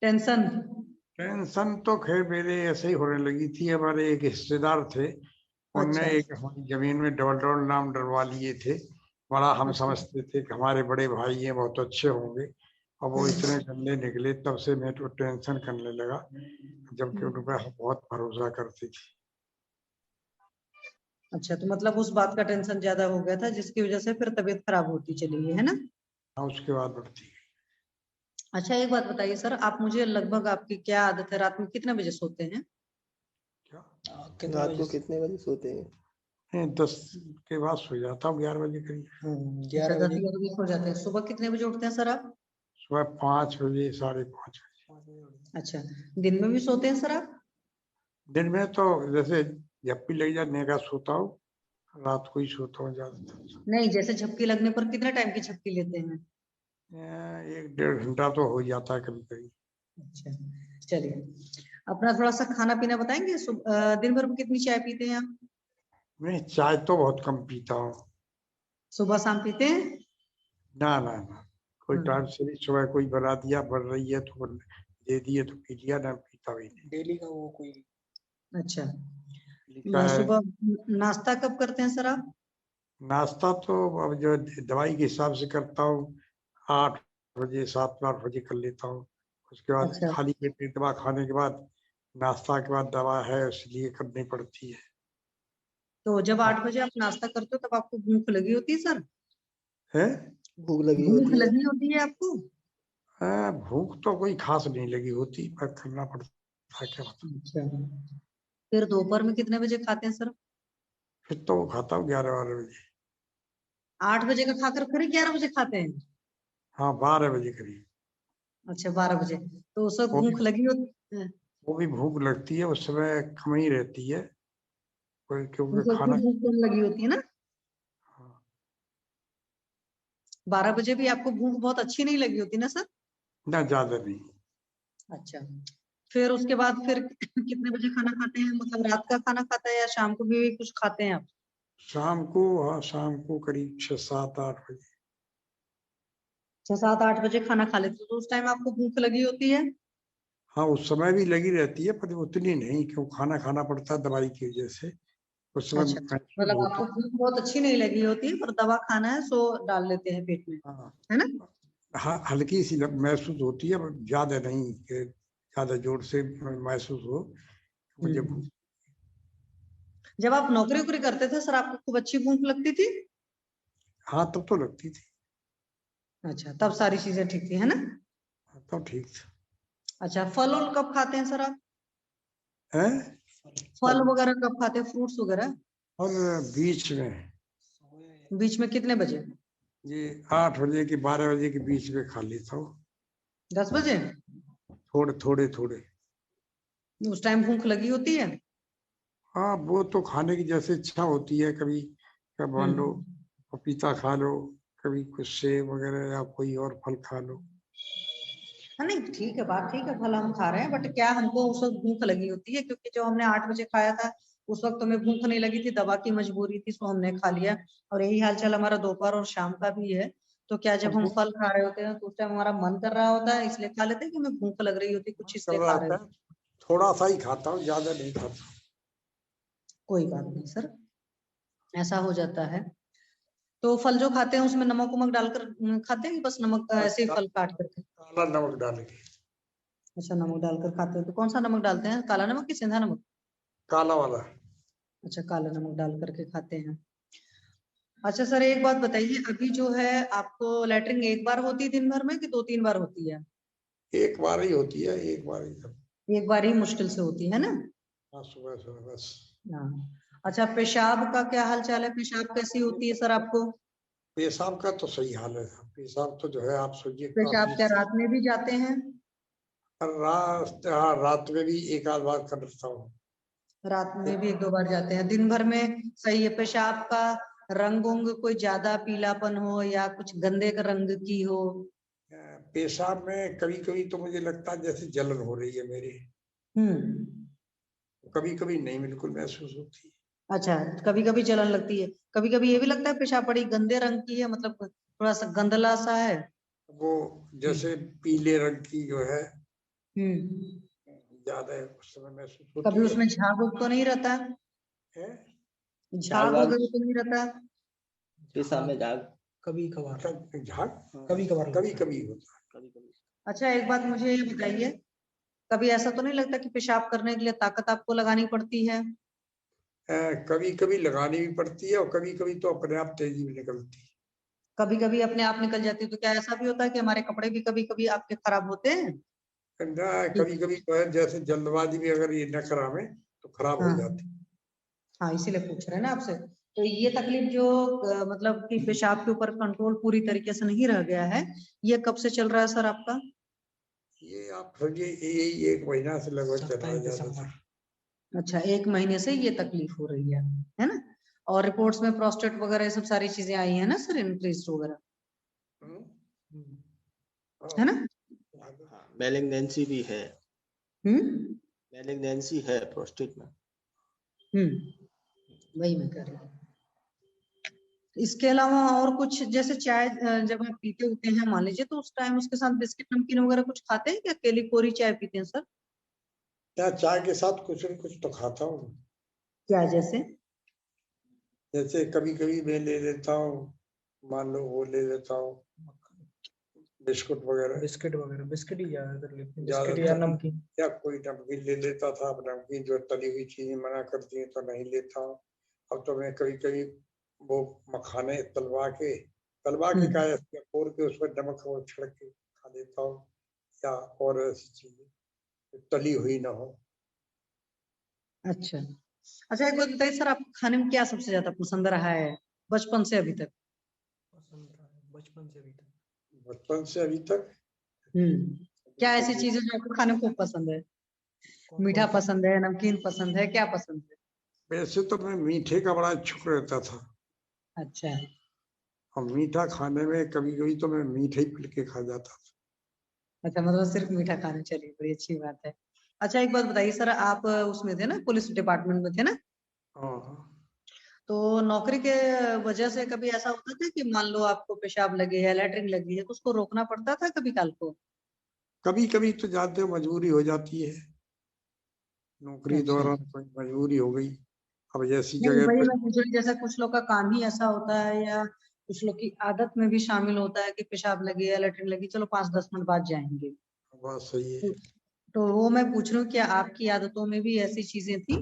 टेंशन तो खैर मेरे ऐसे ही होने लगी थी। हमारे एक रिश्तेदार थे, उनने एक हमारी जमीन में डबल नाम डलवा लिए थे। बड़ा हम समझते थे कि हमारे बड़े भाई हैं, बहुत अच्छे होंगे, और वो इतने गंदे निकले। तब से मैं तो टेंशन करने लगा, जबकि उन पर बहुत भरोसा करती थी। अच्छा, तो मतलब उस बात का टेंशन ज्यादा हो गया था जिसकी वजह से फिर तबीयत खराब होती चली गई है ना? हाँ, उसके बाद बढ़ती। अच्छा, एक बात बताइए सर, आप मुझे लगभग आपकी क्या आदत है, रात में कितने बजे सोते हैं? रात को कितने बजे सोते हैं? 10 के बाद सो जाता हूँ, 11 बजे करीब। 11 बजे सो जाते हैं। सुबह कितने बजे उठते हैं सर आप? सुबह 5 बजे, 5:30 बजे। अच्छा, दिन में भी सोते हैं सर आप? दिन में तो जैसे झप्पी लग जाने का सोता हूँ, रात को ही सोता हूँ ज्यादातर। नहीं, जैसे झपकी लगने पर कितने टाइम की झपकी लेते हैं? 1-1.5 घंटा तो हो जाता है कभी कभी। अच्छा, चलिए अपना थोड़ा सा खाना पीना बताएंगे। दिन भर में कितनी चाय पीते हैं आप? मैं चाय तो बहुत कम पीता हूँ। सुबह शाम पीते हैं? ना ना ना, कोई टाइम से नहीं। सुबह कोई बना दिया, बन रही है तो दे दिए तो पी लिया, ना पीता भी नहीं। डेली का वो कोई? अच्छा, सुबह नाश्ता कब करते हैं सर आप? नाश्ता तो अब जो दवाई के हिसाब से करता हूँ, 8 बजे 7-8 बजे कर लेता हूँ। उसके बाद खाली पेट में दवा खाने के बाद, नाश्ता के बाद दवा है, इसलिए करनी पड़ती है। तो जब 8 बजे आप नाश्ता करते हो तब आपको भूख लगी होती है सर? है? भूख लगी होती है आपको? भूख तो कोई खास नहीं लगी होती, पर करना पड़ता है, क्या बताऊं। अच्छा, फिर दोपहर में कितने बजे खाते हैं सर? फिर तो वो खाता हूँ 11-12 बजे। 8 बजे का खाकर फिर 11 बजे खाते हैं? हाँ, 12 बजे करीब। अच्छा, 12 बजे तो उस वक्त भूख लगी होती है? वो भी भूख लगती है, उस समय कम ही रहती है, क्योंकि खाना भूख कम लगी होती है ना? 12 बजे भी आपको भूख बहुत अच्छी नहीं लगी होती ना सर? ना, ज्यादा नहीं। अच्छा, फिर उसके बाद फिर कितने बजे खाना खाते हैं, मतलब रात का खाना खाते हैं या शाम को भी कुछ खाते हैं आप? शाम को, हाँ, शाम को करीब 6-7-8 बजे। 6-7-8 बजे खाना खा लेते हो तो उस टाइम आपको भूख लगी होती है? हाँ, उस समय भी लगी रहती है, पर उतनी नहीं, क्यों खाना खाना पड़ता है दवाई की वजह से। उसमें अच्छा, मतलब आपको भूख बहुत अच्छी नहीं लगी होती पर दवा खाना है सो डाल लेते हैं पेट में, है ना? हल्की सी महसूस होती है, पर ज्यादा नहीं कि ज्यादा जोर से महसूस हो मुझे भूख। जब आप नौकरी वोकरी करते थे सर आपको खूब अच्छी भूख लगती थी? हाँ तब तो लगती थी। अच्छा, तब सारी चीजें ठीक थी, है ना? तब ठीक था। अच्छा, फल उल कब खाते हैं सर आप? है फल वगैरह कब खाते हैं, फ्रूट्स वगैरह? और बीच में कितने बजे? ये 8 बजे की 12 बजे के बीच में खा लेता हूँ। 10 बजे? थोड़े। उस टाइम भूख लगी होती है? हाँ वो तो खाने की जैसे इच्छा होती है, कभी कब मान लो पपीता खा लो, कभी कुछ सेब वगैरह या कोई और फल खा लो। हाँ नहीं ठीक है, बात ठीक है, फल हम खा रहे हैं बट क्या हमको उस वक्त भूख लगी होती है? क्योंकि जो हमने 8 बजे खाया था उस वक्त हमें भूख नहीं लगी थी, दवा की मजबूरी थी सो हमने खा लिया। और यही हालचाल हमारा दोपहर और शाम का भी है। तो क्या जब हम फल खा रहे होते हैं तो उस टाइम हमारा मन कर रहा होता है इसलिए खा लेते हैं कि हमें भूख लग रही होती कुछ इसलिए खा रहे होते? थोड़ा सा ही खाता हूँ, ज्यादा नहीं खाता। कोई बात नहीं सर, ऐसा हो जाता है। तो फल जो खाते हैं उसमें नमक वमक डालकर खाते हैं कि बस नमक ऐसे ही फल काट करके? काला नमक डाल के। अच्छा, नमक डालकर खाते हैं। तो कौन सा नमक डालते हैं, काला नमक कि सेंधा नमक? काला वाला। अच्छा, काला नमक डाल करके खाते हैं। अच्छा सर एक बात बताइए, अभी जो है आपको लैटरिन एक बार होती है दिन भर में कि 2-3 बार होती है? एक बार ही होती है, एक बार ही। एक बार ही मुश्किल से होती है ना? हाँ सुबह बस। हाँ। अच्छा, पेशाब का क्या हाल चाल है, पेशाब कैसी होती है सर आपको? पेशाब का तो सही हाल है। पेशाब तो जो है आप सोचिए पेशाब क्या रात में भी जाते हैं? रात में भी एक आध बार कर लेता हूँ। रात में भी 1-2 बार जाते हैं, दिन भर में सही है। पेशाब का रंग उंग कोई ज्यादा पीलापन हो या कुछ गंदे का रंग की हो? पेशाब में कभी कभी तो मुझे लगता है जैसे जलन हो रही है मेरी। कभी कभी नहीं बिल्कुल महसूस होती। अच्छा, कभी कभी जलन लगती है, कभी कभी ये भी लगता है पेशाब बड़ी गंदे रंग की है, मतलब थोड़ा सा गंदला सा है? वो जैसे पीले रंग की जो है ज्यादा उस समय महसूस होती कभी है। उसमें झाग उग तो नहीं रहता है? झाग वगैरह तो नहीं रहता? पेशाब में झाग कभी कभार, झाग कभी कभार कभी होता है। अच्छा एक बात मुझे ये बताइए, कभी ऐसा तो नहीं लगता कि पेशाब करने के लिए ताकत आपको लगानी पड़ती है? कभी कभी लगानी भी पड़ती है और कभी कभी तो अपने आप तेजी भी निकलती है। कभी कभी अपने आप निकल जाती है, तो क्या ऐसा भी होता है कि हमारे कपड़े भी कभी कभी आपके खराब होते हैं? कभी कभी तो है, जैसे जल्दबाजी में अगर ये न करावे तो खराब हो जाती। हाँ इसीलिए पूछ रहे हैं ना आपसे। तो ये तकलीफ जो मतलब कि पेशाब के ऊपर कंट्रोल पूरी तरीके से नहीं रह गया है, ये कब से चल रहा है सर आपका? ये आप समझिए यही 1 महीना से लगभग चल रहा है। अच्छा, 1 महीने से ये तकलीफ हो रही है ना? और रिपोर्ट्स में प्रोस्टेट वगैरह सब सारी चीजें आई है ना सर, इंक्रीज वगैरह, है ना? मैलिग्नेंसी भी है। मैलिग्नेंसी है प्रोस्टेट में। वही मैं कह रही हूँ। इसके अलावा और कुछ, जैसे चाय जब आप पीते होते हैं मान लीजिए तो उस टाइम उसके साथ बिस्किट नमकीन वगैरह कुछ खाते हैं क्या, केली कोरी चाय पीते हैं सर? क्या चाय के साथ कुछ न कुछ तो खाता हूँ। क्या जैसे? जैसे कभी कभी मैं ले लेता हूँ, मान लो वो ले लेता हूँ बिस्कुट वगैरह, बिस्किट ही ज्यादातर लेते हैं, बिस्किट या नमकीन, या कोई नमकीन ले लेता था। अब नमकीन जो तली हुई चीजें मना करती है तो नहीं लेता हूँ। अब तो मैं कभी कभी वो मखाने तलवा के का फोड़ के उसमें नमक और छिड़क के खा लेता हूँ, या और ऐसी चीजें तली हुई ना हो। अच्छा अच्छा, एक बात बताइए सर, आपको खाने में क्या सबसे ज्यादा पसंद रहा है बचपन से अभी तक? बचपन से अभी तक क्या ऐसी चीजें जो आपको खाने को पसंद है? मीठा पसंद है, नमकीन पसंद है, क्या पसंद है? वैसे तो मैं मीठे का बड़ा इच्छुक रहता था। अच्छा और मीठा खाने में कभी कभी तो मैं मीठा ही पीट के खा जाता था। अच्छा, मतलब सिर्फ मीठा खाना, चलिए बड़ी अच्छी बात है। अच्छा एक बात बताइए सर, आप उसमें थे ना, पुलिस डिपार्टमेंट में थे ना? तो नौकरी के वजह से कभी ऐसा होता था कि मान लो आपको पेशाब लगे है, लैटरिन लगी है, तो उसको रोकना पड़ता था कभी काल को? कभी कभी तो जानते हो मजबूरी हो जाती है, नौकरी दौरान कोई मजबूरी हो गई। अब जैसी नहीं, जगह वही पे मैं पूछ रही हूँ, जैसे कुछ लोग का काम ही ऐसा होता है या कुछ लोग की आदत में भी शामिल होता है कि पेशाब लगी या लेटरिन लगी, चलो 5-10 मिनट बाद जाएंगे। बात सही है। तो वो मैं पूछ रही हूँ क्या आपकी आदतों में भी ऐसी चीजें थी?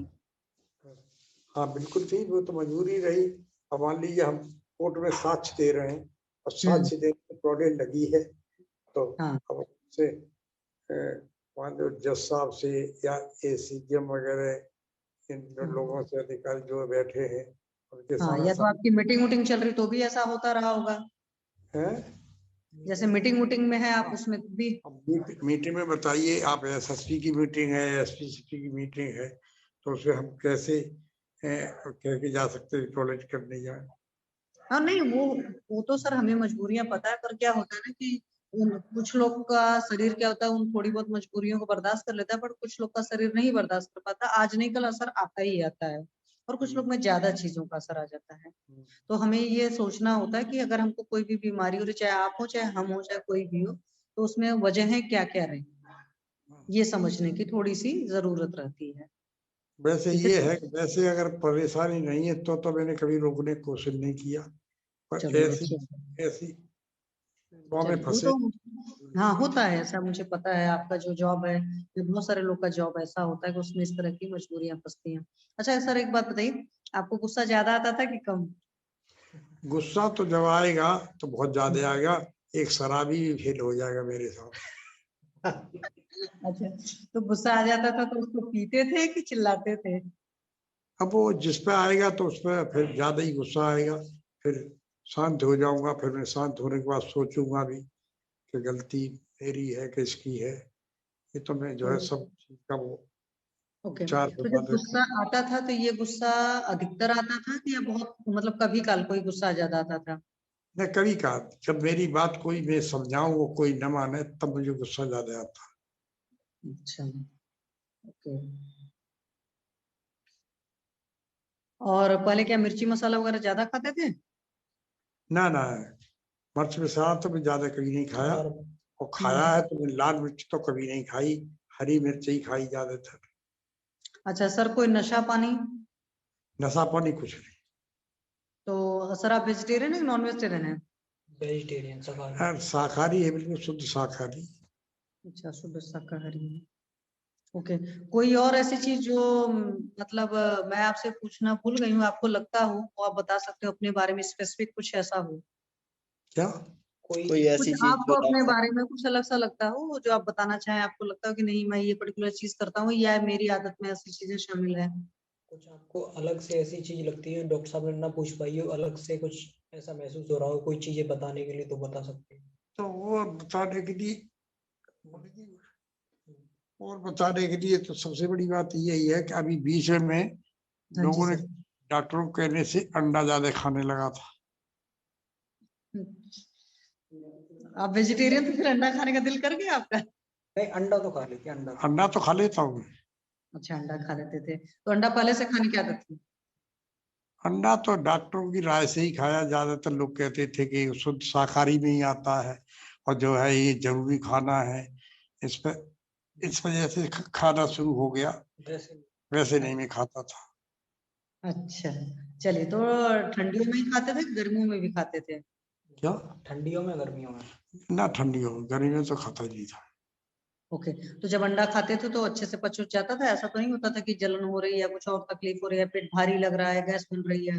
हाँ बिल्कुल थी, वो तो मजबूरी रही। अब मान लीजिए हम कोर्ट में साक्ष्य दे रहे हैं और साक्ष्य देने में प्रोडेंट लगी है, तो हाँ। अब से मान लो जज साहब से या एसीएम वगैरह इन लोगों से अधिकारी जो बैठे हैं उनके हाँ, सामने या तो आपकी मीटिंग वूटिंग चल रही तो भी ऐसा होता रहा होगा। है। जैसे मीटिंग वूटिंग में है आप, उसमें भी मीटिंग में बताइए, आप एसएसपी की मीटिंग है, एसपीसीपी की मीटिंग है, तो उसमें हम कैसे कह के जा सकते हैं टॉयलेट करने जाए। हाँ नहीं, वो तो सर हमें मजबूरियां पता है, पर क्या होता है ना कि कुछ लोग का शरीर क्या होता है, उन थोड़ी बहुत मजबूरियों को बर्दाश्त कर लेता है, पर कुछ लोग का शरीर नहीं बर्दाश्त कर पाता। आज नहीं कल असर आता ही आता है, और कुछ लोग में ज्यादा चीजों का असर आ जाता है। तो हमें ये सोचना होता है कि अगर हमको कोई भी बीमारी हो रही, चाहे आप हो चाहे हम हो चाहे कोई भी हो, तो उसमें वजहें क्या क्या रही, ये समझने की थोड़ी सी जरूरत रहती है। वैसे ये है कि वैसे अगर परेशानी नहीं है तो मैंने कभी रोकने की कोशिश नहीं किया, पर चलिए ऐसी अच्छा। में फंसे। हाँ होता है ऐसा, मुझे पता है आपका जो जॉब है, ये बहुत सारे लोग का जॉब ऐसा होता है कि उसमें इस तरह की मजबूरियां फंसती हैं। अच्छा सर, एक बात बताइए, आपको गुस्सा ज्यादा आता था कि कम? गुस्सा तो जब आएगा तो बहुत ज्यादा आएगा, एक शराबी भी फेल हो जाएगा मेरे साथ। अच्छा, तो गुस्सा आ जाता था तो उसको पीते थे कि चिल्लाते थे? अब वो जिस पे आएगा तो उस पर फिर ज्यादा ही गुस्सा आएगा, फिर शांत हो जाऊंगा, फिर मैं शांत होने के बाद सोचूंगा भी कि गलती मेरी है कि इसकी है। ये तो मैं जो है सब चीज का वो ओके, विचार तो करवा जब देता। गुस्सा आता था तो ये गुस्सा अधिकतर आता था कि या बहुत मतलब कभी काल कोई गुस्सा ज्यादा आता था? मैं कभी कहा जब मेरी बात कोई मैं समझाऊं वो कोई न माने तब मुझे गुस्सा ज्यादा आता। अच्छा, ओके। और पहले क्या मिर्ची मसाला वगैरह ज्यादा खाते थे? ना ना, मिर्च मसाला तो मैं ज्यादा कभी नहीं खाया, और खाया है तो मैं लाल मिर्च तो कभी नहीं खाई, हरी मिर्च ही खाई ज्यादातर। अच्छा सर, कोई नशा पानी? नशा पानी कुछ नहीं। तो सर आप वेजिटेरियन है नॉन वेजिटेरियन है? वेजिटेरियन शाकाहारी। यार शाकाहारी है, बिल्कुल शुद्ध शाकाहारी। अच्छा, शुद्ध शाकाहारी है। ओके, कोई और ऐसी चीज जो मतलब मैं आपसे पूछना भूल गई हूँ, आपको लगता हो वो आप बता सकते हो अपने बारे में, स्पेसिफिक कुछ ऐसा हो? क्या? कोई कुछ ऐसी चीज आपको जो अपने आप बारे में कुछ अलग सा लगता हो जो आप बताना चाहें, आपको लगता हो कि नहीं मैं ये पर्टिकुलर चीज करता हूँ या मेरी आदत में ऐसी चीजें शामिल है? कुछ आपको अलग से ऐसी चीज लगती है डॉक्टर साहब ने ना पूछ पाई हो, अलग से कुछ ऐसा महसूस हो रहा हो कोई चीजें बताने के लिए, तो बता सकते हैं। तो वो बताने के लिए तो सबसे बड़ी बात यही है कि अभी बीच में हाँ जी लोगों ने सर। डॉक्टरों के कहने से अंडा ज्यादा खाने लगा था। आप वेजिटेरियन तो फिर अंडा खाने का दिल कर गया आपका? नहीं, अंडा तो खा लेते हैं, अंडा तो खा लेता हूँ। अच्छा, अंडा खा लेते थे, तो अंडा पहले से खाने की आदत थी? अंडा तो डॉक्टरों की राय से ही खाया, ज्यादातर लोग कहते थे कि शुद्ध शाकाहारी में ही आता है और जो है ये जरूरी खाना है, इस वजह से खाना शुरू हो गया, वैसे नहीं मैं खाता था। अच्छा, चलिए, तो ठंडियों में ही खाते थे गर्मियों में भी खाते थे? क्या? ठंडियों में गर्मियों में? ना ठंडियों में, गर्मी में तो खाता ही नहीं था। ओके, तो जब अंडा खाते थे तो अच्छे से पच जाता था? ऐसा तो नहीं होता था कि जलन हो रही है, कुछ और तकलीफ हो रही है, पेट भारी लग रहा है, गैस बन रही है?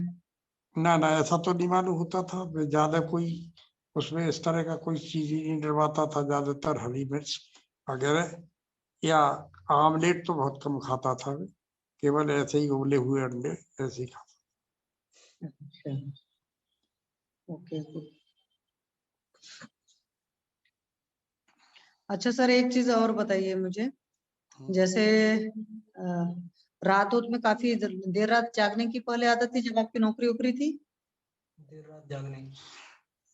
ना ना, ऐसा तो नहीं मालूम होता था। मैं ज्यादा कोई उसमें इस तरह का कोई चीज ही नहीं डलवाता था, ज्यादातर हरी मिर्च वगैरह, या आमलेट तो बहुत कम खाता था मैं, केवल ऐसे ही उबले हुए अंडे ऐसे ही खाता। अच्छा, ओके। अच्छा सर, एक चीज और बताइए मुझे, जैसे रात में काफी देर रात जागने की पहले आदत थी जब आपकी नौकरी उपरी थी? देर रात जागने?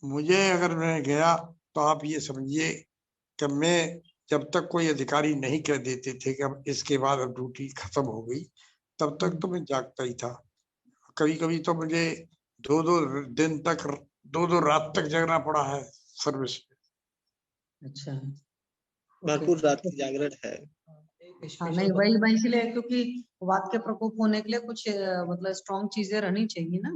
मुझे अगर मैं गया तो आप ये समझिए कि मैं जब तक कोई अधिकारी नहीं कह देते थे कि अब इसके बाद अब ड्यूटी खत्म हो गई, तब तक तो मैं जागता ही था। कभी कभी तो मुझे 2-2 दिन तक, 2-2 रात तक जगना पड़ा है सर्विस में। अच्छा, भरपूर रात की जागरण है। हाँ नहीं, वही वही इसलिए, क्योंकि वात के प्रकोप होने के लिए कुछ मतलब स्ट्रॉन्ग चीजें रहनी चाहिए ना,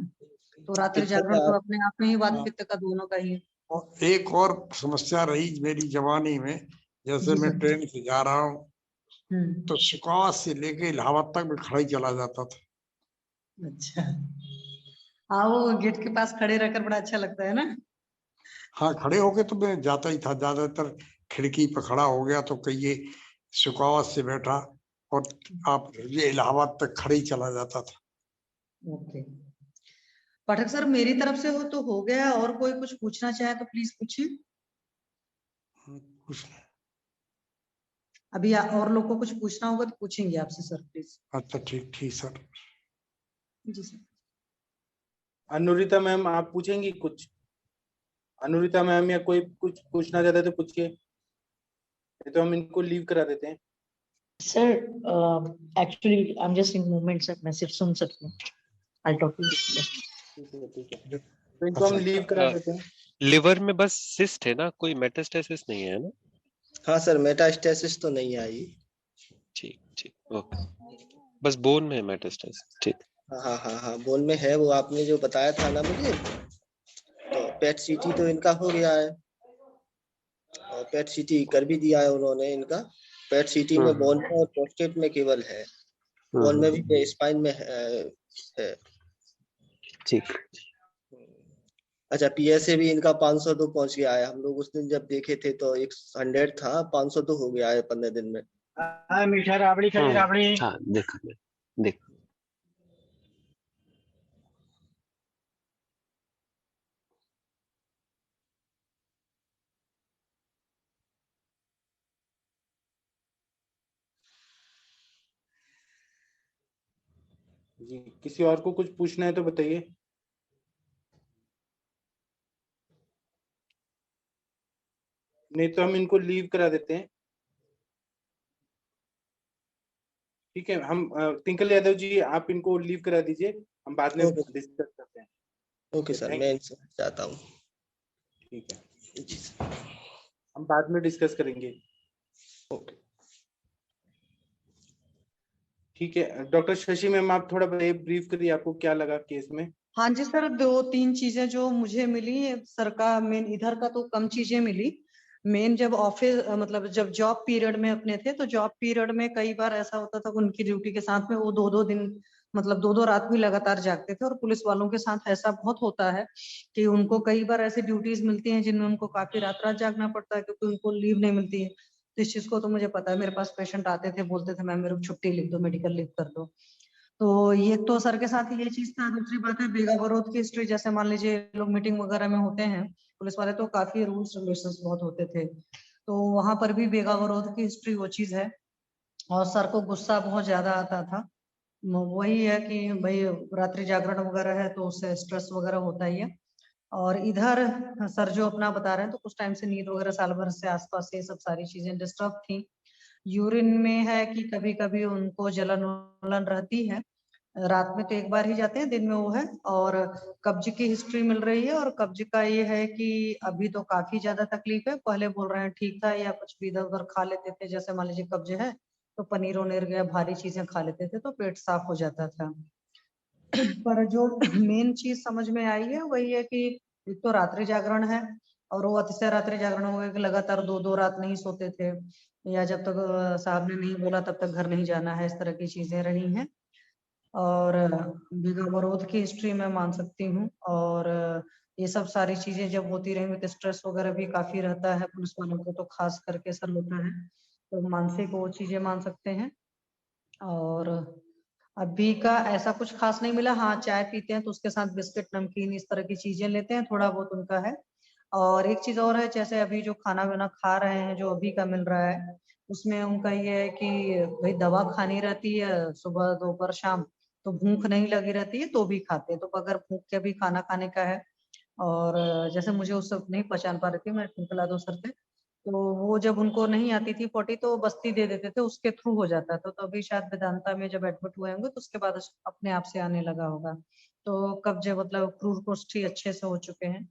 तो रात्रि पित्त जागरण का तो अपने आप में ही वात पित्त का दोनों का ही है। और एक और समस्या रही मेरी जवानी में, जैसे जी मैं सर। ट्रेन से जा रहा हूँ तो शिकावत से लेके इलाहाबाद तक मैं खड़ा ही चला जाता था। अच्छा, हाँ वो गेट के पास खड़े रहकर बड़ा अच्छा लगता है ना। हाँ, खड़े होके तो मैं जाता ही था, ज्यादातर खिड़की पर खड़ा हो गया तो कहिए शिकावत से बैठा और आप ये इलाहाबाद तक खड़े ही चला जाता था। ओके पाठक सर, मेरी तरफ से हो तो हो गया, और कोई कुछ पूछना चाहे तो प्लीज पूछिए। कुछ अभी और लोग को कुछ पूछना होगा तो पूछेंगे आपसे सर प्लीज। अच्छा, ठीक ठीक सर। जी सर। अनुरिता मैम आप पूछेंगी कुछ? अनुरिता मैम या कोई कुछ पूछना चाहते तो पूछिए, तो हम इनको लीव करा देते हैं। Sir actually I am just in movement sir, मैं सिर्फ सुन सकती हूँ। आई टॉक टू ठीक है, तो इनको हम लीव करा देते हैं। लिवर में बस सिस्ट है ना, कोई मेटास्टेसिस नहीं है ना? हाँ सर, मेटास्टेसिस तो नहीं आई। ठीक ठीक, ओके, बस बोन में मेटास्टेसिस। ठीक। हाँ बोन में है, वो आपने जो बताया था ना मुझे, तो पेट सीटी तो इनका हो गया है, और पेट सीटी कर भी दिया है उन्होंने इनका। पेट सीटी में बोन में और प्रोस्टेट में केवल है, बोन में भी स्पाइन में है। ठीक। अच्छा, पीएसए भी इनका 502 पहुंच गया है। हम लोग उस दिन जब देखे थे तो 100 था, 502 हो गया है 15 दिन में। मीठा राबड़ी खाइए, राबड़ी। हाँ देखा मैं, देख। जी, किसी और को कुछ पूछना है तो बताइए। नहीं तो हम इनको लीव करा देते हैं। ठीक है, हम ट्विंकल यादव जी आप इनको लीव करा दीजिए, हम बाद में डिस्कस करते हैं। ओके सर, मैं इनसे चाहता हूँ। ठीक है, हम बाद में डिस्कस करेंगे। ओके ठीक है, डॉक्टर शशि मैम आप थोड़ा ब्रीफ करिए, आपको क्या लगा केस में? हाँ जी सर, 2-3 चीजें जो मुझे मिली सर का, मेन इधर का तो कम चीजें मिली। मेन जब ऑफिस मतलब जब जॉब पीरियड में अपने थे, तो जॉब पीरियड में कई बार ऐसा होता था उनकी ड्यूटी के साथ में वो 2-2 दिन मतलब 2-2 रात भी लगातार जागते थे। और पुलिस वालों के साथ ऐसा बहुत होता है कि उनको कई बार ऐसी ड्यूटीज मिलती हैं जिनमें उनको काफी रात रात जागना पड़ता है, क्योंकि उनको लीव नहीं मिलती है। तो इस चीज को तो मुझे पता है, मेरे पास पेशेंट आते थे, बोलते थे मैम मेरे को छुट्टी लिख दो, मेडिकल लीव कर दो। तो ये तो सर के साथ ये चीज था। दूसरी बात है बेगावरोध की हिस्ट्री, जैसे मान लीजिए लोग मीटिंग वगैरह में होते हैं पुलिस वाले, तो काफी रूल्स रेगुलेशंस बहुत होते थे, तो वहां पर भी बेगावरोध की हिस्ट्री वो चीज है। और सर को गुस्सा बहुत ज्यादा आता था। वही है कि भाई रात्रि जागरण वगैरह है तो उससे स्ट्रेस वगैरह होता ही है। और इधर सर जो अपना बता रहे हैं, तो कुछ टाइम से नींद वगैरह साल भर से आसपास ये सब सारी चीजें डिस्टर्ब थी। यूरिन में है कि कभी कभी उनको जलन वलन रहती है, रात में तो एक बार ही जाते हैं, दिन में वो है। और कब्ज की हिस्ट्री मिल रही है, और कब्ज का ये है कि अभी तो काफी ज्यादा तकलीफ है। पहले बोल रहे हैं ठीक था, या कुछ भी इधर उधर खा लेते थे, जैसे मान लीजिए कब्ज है तो पनीर वनीर गया, भारी चीजें खा लेते थे तो पेट साफ हो जाता था। पर जो मेन चीज समझ में आई है वही है कि एक तो रात्रि जागरण है, और वो अतिशय रात्रि जागरण हो गया कि लगातार 2-2 रात नहीं सोते थे, या जब तक साहब ने नहीं बोला तब तक घर नहीं जाना है, इस तरह की चीजें रही हैं। और बेगावरोध की हिस्ट्री मैं मान सकती हूँ। और ये सब सारी चीजें जब होती रहेंगी तो स्ट्रेस वगैरह भी काफी रहता है पुलिस वालों को, तो खास करके सर होता है, तो मानसिक वो चीजें मान सकते हैं। और अभी का ऐसा कुछ खास नहीं मिला। हाँ, चाय पीते हैं तो उसके साथ बिस्किट नमकीन इस तरह की चीजें लेते हैं, थोड़ा बहुत उनका है। और एक चीज और है, जैसे अभी जो खाना वाना खा रहे हैं जो अभी का मिल रहा है, उसमें उनका ये है कि भाई दवा खानी रहती है सुबह दोपहर शाम, तो भूख नहीं लगी रहती है तो भी खाते हैं, तो बगैर भूख के भी खाना खाने का है। और जैसे मुझे उस सब नहीं पहचान पा रही थी, मैं पिंकला दो सर थे, तो वो जब उनको नहीं आती थी पोटी तो बस्ती दे देते थे, उसके थ्रू हो जाता था। तो अभी शायद वेदांता में जब एडमिट हुए होंगे तो उसके बाद अपने आप से आने लगा होगा। तो कब्ज मतलब क्रूर कोष्ठी अच्छे से हो चुके हैं,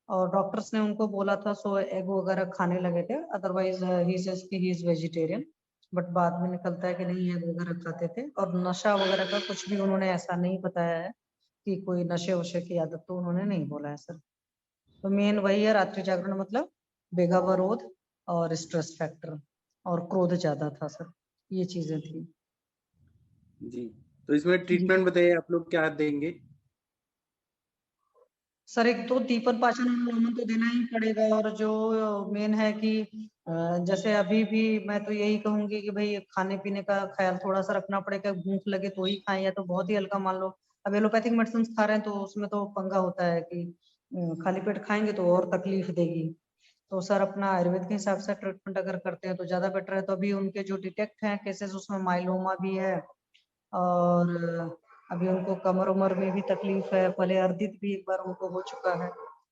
और डॉक्टर्स ने उनको बोला था सो एग वगैरह खाने लगे थे, अदरवाइज ही सेज कि ही इज वेजिटेरियन। बट बाद में निकलता है कि नहीं ये वगैरह खाते थे। और नशा वगैरह का कुछ भी उन्होंने ऐसा नहीं बताया है कि कोई नशे वशे की आदत तो उन्होंने नहीं बोला है सर। तो मेन वही है, रात्रि जागरण मतलब बेगावरोध और स्ट्रेस फैक्टर और क्रोध ज्यादा था सर, ये चीजें थी जी। तो इसमें ट्रीटमेंट बताइए, आप लोग क्या देंगे? सर? एक तो दीपन पाचन अनुलोमन तो देना ही पड़ेगा, और जो मेन है कि जैसे अभी भी मैं तो यही कहूंगी कि भाई खाने पीने का ख्याल थोड़ा सा रखना पड़ेगा। भूख लगे तो ही खाएं, या तो बहुत ही हल्का मान लो। अब एलोपैथिक मेडिसिन खा रहे हैं तो उसमें तो पंगा होता है कि खाली पेट खाएंगे तो और तकलीफ देगी। तो सर अपना आयुर्वेद के हिसाब से ट्रीटमेंट अगर करते हैं तो ज्यादा बेटर है। तो अभी उनके जो डिटेक्ट हैं केसेस, उसमें माइलोमा भी है, और अभी उनको कमर उमर में भी तकलीफ है। पहले अर्दित भी एक बार उनको हो चुका है,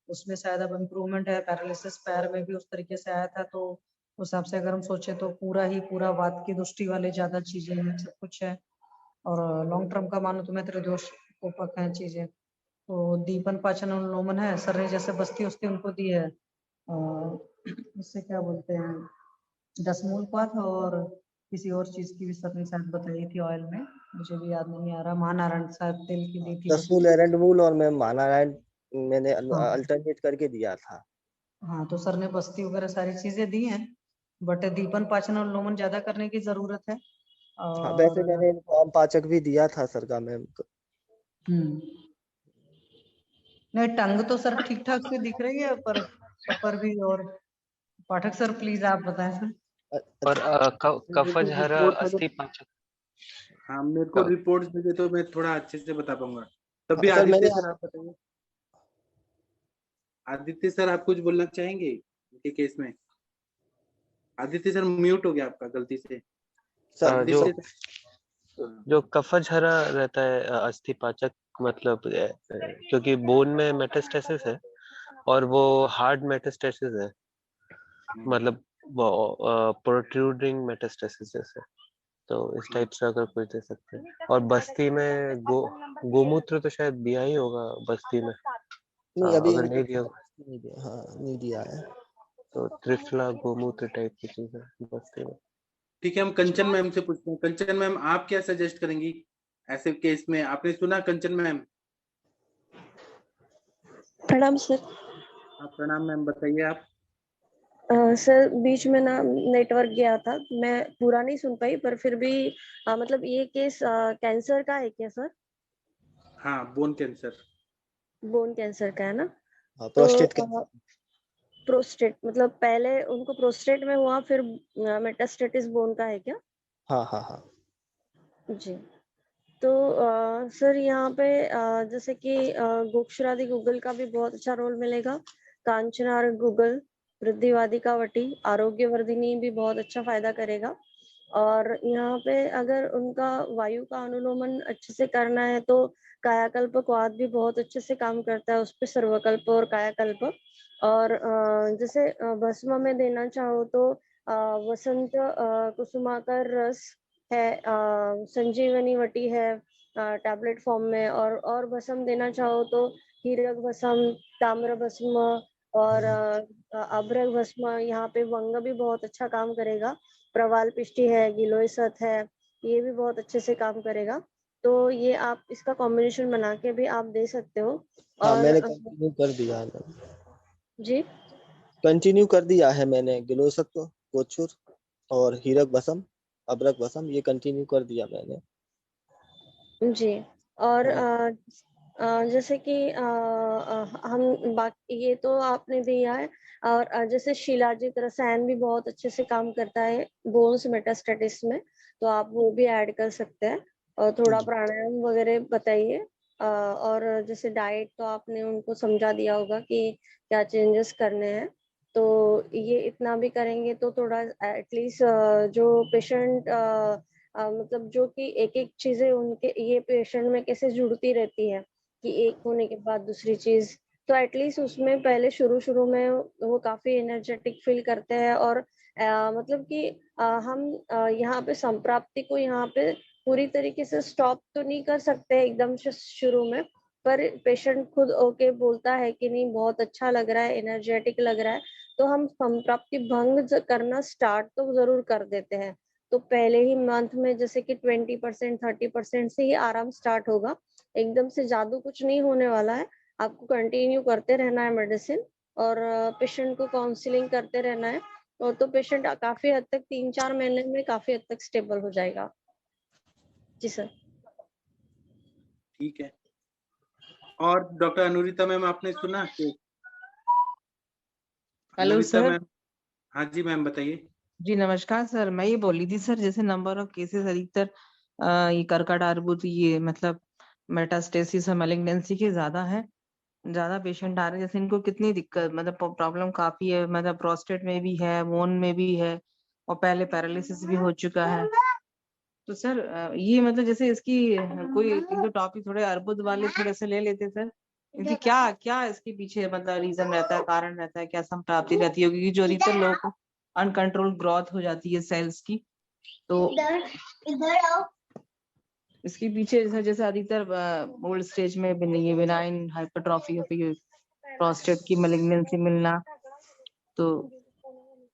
उसमें शायद अब इम्प्रूवमेंट है। पैरालिसिस पैर में भी उस तरीके से आया था। तो उस हिसाब से अगर हम सोचे तो पूरा वात की दृष्टि वाले ज्यादा चीजें हैं, सब कुछ है। और लॉन्ग टर्म का मानो तो मैं त्रिदोष कोपक है चीजें। तो दीपन पाचन अनुलोमन है, सर ने जैसे बस्ती उस्ती उनको दी है, इससे क्या बोलते हैं, दसमूल पाथ, और किसी और चीज की भी सर ने शायद बताई थी ऑयल में, मुझे भी याद नहीं आ रहा। महानारायण शायद तेल की दी थी। दसमूल एरंडमूल और मैं महानारायण मैंने हाँ। अल्टरनेट करके दिया था। हाँ, तो सर ने बस्ती वगैरह सारी चीजें दी हैं, बट दीपन पाचन अनुलोमन ज्यादा करने की जरूरत है। हाँ, वैसे और मैंने इनको आम पाचक भी दिया था सर का मैम को। नहीं, टंग तो सर ठीक ठाक से दिख रही है, पर भी। और पाठक सर प्लीज आप बताएं सर। और कफजहरा अस्थि पाचक। हाँ, मेरे को रिपोर्ट्स भेजे तो मैं थोड़ा अच्छे से बता पाऊंगा। तब भी सर आदित्य मैंने सर आप बताइए। आदित्य सर आप कुछ बोलना चाहेंगे इनके केस में? आदित्य सर म्यूट हो गया आपका गलती से। सर जो कफजहरा रहता है अस्थि पाचक, मतलब क्योंकि बोन में मेटास्टेसिस है और वो हार्ड मेटास्टेसिस है, मतलब प्रोट्रूडिंग मेटास्टेसिस जैसे। तो इस टाइप से अगर कुछ दे सकते हैं। और बस्ती में गोमूत्र तो शायद दिया ही होगा बस्ती में। नहीं, अभी अगर नहीं दिया नहीं दिया है तो त्रिफला गोमूत्र टाइप की चीज है बस्ती में। ठीक है, हम कंचन मैम से पूछते हैं। कंचन मैम, आप क्या सजेस्ट करेंगी ऐसे केस में? आपने सुना कंचन मैम? प्रणाम सर। आप प्रणाम मैम, बताइए आप। सर बीच में ना नेटवर्क गया था, मैं पूरा नहीं सुन पाई, पर फिर भी मतलब ये केस कैंसर का है क्या सर? हाँ, बोन कैंसर। बोन कैंसर का है ना? प्रोस्टेट तो प्रोस्टेट मतलब पहले उनको प्रोस्टेट में हुआ, फिर मेटास्टेटिस बोन का है क्या? हाँ हाँ हाँ जी। तो सर यहाँ पे जैसे कि गोक्षरादि गूगल का भी बहुत अच्छा रोल मिलेगा। कांचनार गूगल, वृद्धिवादिका वटी, आरोग्यवर्धिनी भी बहुत अच्छा फायदा करेगा। और यहाँ पे अगर उनका वायु का अनुलोमन अच्छे से करना है तो कायाकल्प क्वाद भी बहुत अच्छे से काम करता है उस पर, सर्वकल्प और कायाकल्प। और जैसे भस्म में देना चाहो तो वसंत कुसुमाकर रस है, संजीवनी वटी है टैबलेट फॉर्म में। और भस्म देना चाहो तो हीरक भस्म, ताम्र भस्म और अभ्रक भस्म। यहाँ पे वंग भी बहुत अच्छा काम करेगा। प्रवाल पिष्टि है, गिलोय सत है, ये भी बहुत अच्छे से काम करेगा। तो ये आप इसका कॉम्बिनेशन बना के भी आप दे सकते हो। हाँ, और मैंने कंटिन्यू कर दिया है मैम। जी, कंटिन्यू कर दिया है मैंने। गिलोसत्व, कोचुर और हीरक भस्म, अभ्रक भस्म, ये कंटिन्यू कर दिया मैंने जी। और जैसे कि हम बाकी ये तो आपने दिया है। और जैसे शिलाजित रसायन भी बहुत अच्छे से काम करता है बोन्स मेटास्टेटिस में, तो आप वो भी ऐड कर सकते हैं। और थोड़ा प्राणायाम वगैरह बताइए। और जैसे डाइट तो आपने उनको समझा दिया होगा कि क्या चेंजेस करने हैं। तो ये इतना भी करेंगे तो थोड़ा एटलीस्ट जो पेशेंट मतलब जो कि एक एक चीजें उनके ये पेशेंट में कैसे जुड़ती रहती है कि एक होने के बाद दूसरी चीज, तो एटलीस्ट उसमें पहले शुरू शुरू में वो काफी एनर्जेटिक फील करते हैं। और मतलब कि हम यहाँ पे संप्राप्ति को यहाँ पे पूरी तरीके से स्टॉप तो नहीं कर सकते एकदम से शुरू में, पर पेशेंट खुद ओके बोलता है कि नहीं बहुत अच्छा लग रहा है, एनर्जेटिक लग रहा है, तो हम संप्राप्ति भंग करना स्टार्ट तो जरूर कर देते हैं। तो पहले ही मंथ में जैसे कि 20% 30% से ही आराम स्टार्ट होगा। एकदम से जादू कुछ नहीं होने वाला है। आपको कंटिन्यू करते रहना है मेडिसिन और पेशेंट को काउंसलिंग करते रहना है, और तो पेशेंट काफी हद तक 3-4 महीने में काफी हद तक स्टेबल हो जाएगा। जी सर। ठीक है। और डॉक्टर अनुरिता मैम, आपने सुना कि हेलो अनुरिता सर। मैम? हाँ जी मैम, बताइए। जी नमस्कार सर, मैं ये बोल रही थी सर, जैसे नंबर ऑफ केसेस अधिकतर ये कर्कट अर्बुद, ये मतलब मेटास्टेसिस और मैलिग्नेंसी के ज्यादा है, ज्यादा पेशेंट आ रहे हैं। जैसे इनको कितनी दिक्कत, मतलब प्रॉब्लम काफी है, मतलब प्रोस्टेट में भी है, बोन में भी है, और पहले पैरालिसिस भी हो चुका है। तो सर ये मतलब जैसे इसकी कोई एक दो टॉपिक थोड़े अर्बुद वाले थोड़े से ले लेते सर। इनकी क्या क्या इसके पीछे मतलब रीजन रहता है, कारण रहता है, क्या संप्राप्ति रहती है? क्योंकि जो अधिकतर लोगों को अनकंट्रोल ग्रोथ हो जाती है सेल्स की, तो इसके पीछे जैसे जैसे अधिकतर ओल्ड स्टेज में बिनाइन हाइपरट्रॉफी होती, प्रोस्टेट की मैलिग्नेंसी मिलना, तो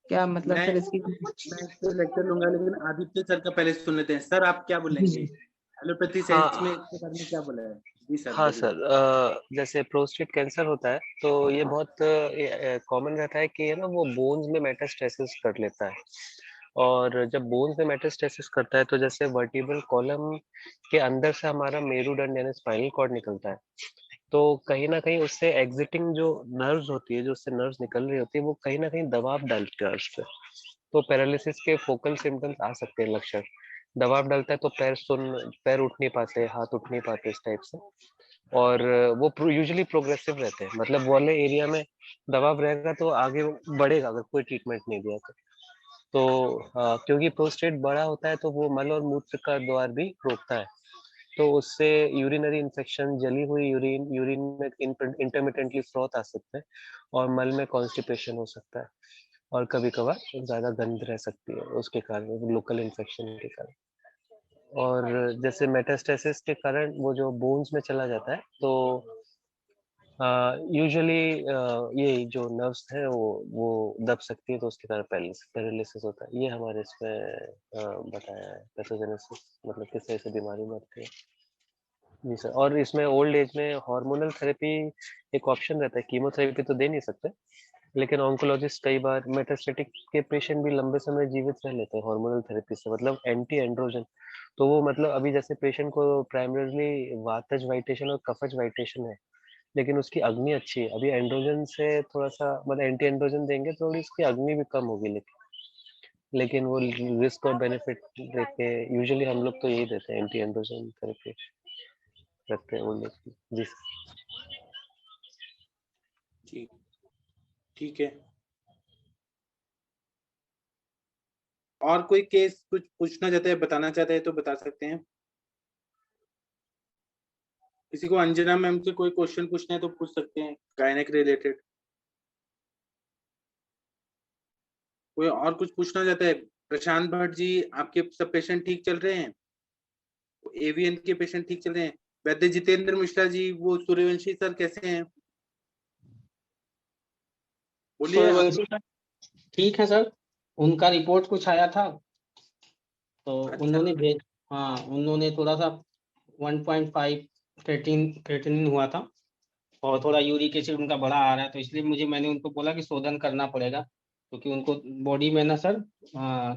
क्या मतलब मैं सर इसकी? इस पे लेक्चर लूंगा, लेकिन आदित्य सर का पहले सुन लेते हैं। सर आप क्या बोलेंगे एलोपैथी साइंस में इसके बारे में क्या बोला है? जी सर। हाँ सर, जैसे प्रोस्टेट कैंसर होता है तो ये बहुत कॉमन रहता है कि ना वो बोन्स में मेटास्टेसिस कर लेता है। और जब बोन्स में मेटास्टेसिस करता है तो जैसे वर्टिब्रल कॉलम के अंदर से हमारा मेरुदंड यानी स्पाइनल कॉर्ड निकलता है, तो कहीं ना कहीं उससे एग्जिटिंग जो नर्व्स होती है, जो उससे नर्व्स निकल रही होती है, वो कहीं ना कहीं दबाव डालती है उस पे। तो पैरालिसिस के फोकल सिम्टम्स आ सकते हैं, लक्षण। दबाव डालता है तो पैर उठ नहीं पाते, हाथ उठ नहीं पाते, इस टाइप से। और वो यूजुअली प्रोग्रेसिव रहते हैं, मतलब वो वाले एरिया में दबाव रहेगा तो आगे वो बढ़ेगा अगर कोई ट्रीटमेंट नहीं दिया तो क्योंकि प्रोस्टेट बड़ा होता है तो वो मल और मूत्र का द्वार भी रोकता है, तो उससे यूरिनरी इन्फेक्शन, जली हुई यूरिन में इंटरमिटेंटली फ्रॉथ आ सकता है, और मल में कॉन्स्टिपेशन हो सकता है, और कभी कभार ज्यादा गंध रह सकती है उसके कारण, लोकल इन्फेक्शन के कारण। और जैसे मेटास्टेसिस के कारण वो जो बोन्स में चला जाता है तो यूजुअली ये जो नर्व्स है वो दब सकती है, तो उसके कारण पैरालिसिस होता है। ये हमारे इसमें बताया है पैथोजेनेसिस, मतलब किस तरह से बीमारी बढ़ती है। जी सर। और इसमें ओल्ड एज में हार्मोनल थेरेपी एक ऑप्शन रहता है, कीमोथेरेपी तो दे नहीं सकते, लेकिन ऑन्कोलॉजिस्ट कई बार मेटास्टेटिक के पेशेंट भी लंबे समय जीवित रह लेते हैं हार्मोनल थेरेपी से, मतलब एंटी एंड्रोजन। तो वो मतलब अभी जैसे पेशेंट को प्राइमरीली वातज वाइटेशन और कफज वाइटेशन है, लेकिन उसकी अग्नि अच्छी है। अभी एंड्रोजन से थोड़ा सा मतलब एंटी एंड्रोजन देंगे तो थोड़ी उसकी अग्नि भी कम होगी, लेकिन वो रिस्क और बेनिफिट देख के यूजुअली हम लोग तो यही देते हैं, एंटी एंड्रोजन थेरेपी रखते हैं ओल्ड एज की। जी ठीक ठीक है। और कोई केस कुछ पूछना चाहते हैं, बताना चाहते हैं तो बता सकते हैं। किसी को अंजना मैम से कोई क्वेश्चन पूछना है तो पूछ सकते हैं, गायनेक रिलेटेड। कोई और कुछ पूछना चाहता है? प्रशांत भट्ट जी, आपके सब पेशेंट ठीक चल रहे हैं? एवीएन के पेशेंट ठीक चल रहे हैं? वैद्य जितेंद्र मिश्रा जी, वो सूर्यवंशी सर कैसे हैं? बोलिए। सूर्यवंशी सर ठीक है सर, उनका रिपोर्ट कुछ आया था तो अच्छा। उन्होंने थोड़ा सा 1.5 क्रेटिनिन हुआ था, और थोड़ा यूरिक एसिड उनका बड़ा आ रहा है, तो इसलिए मैंने उनको बोला कि शोधन करना पड़ेगा, क्योंकि उनको बॉडी में ना सर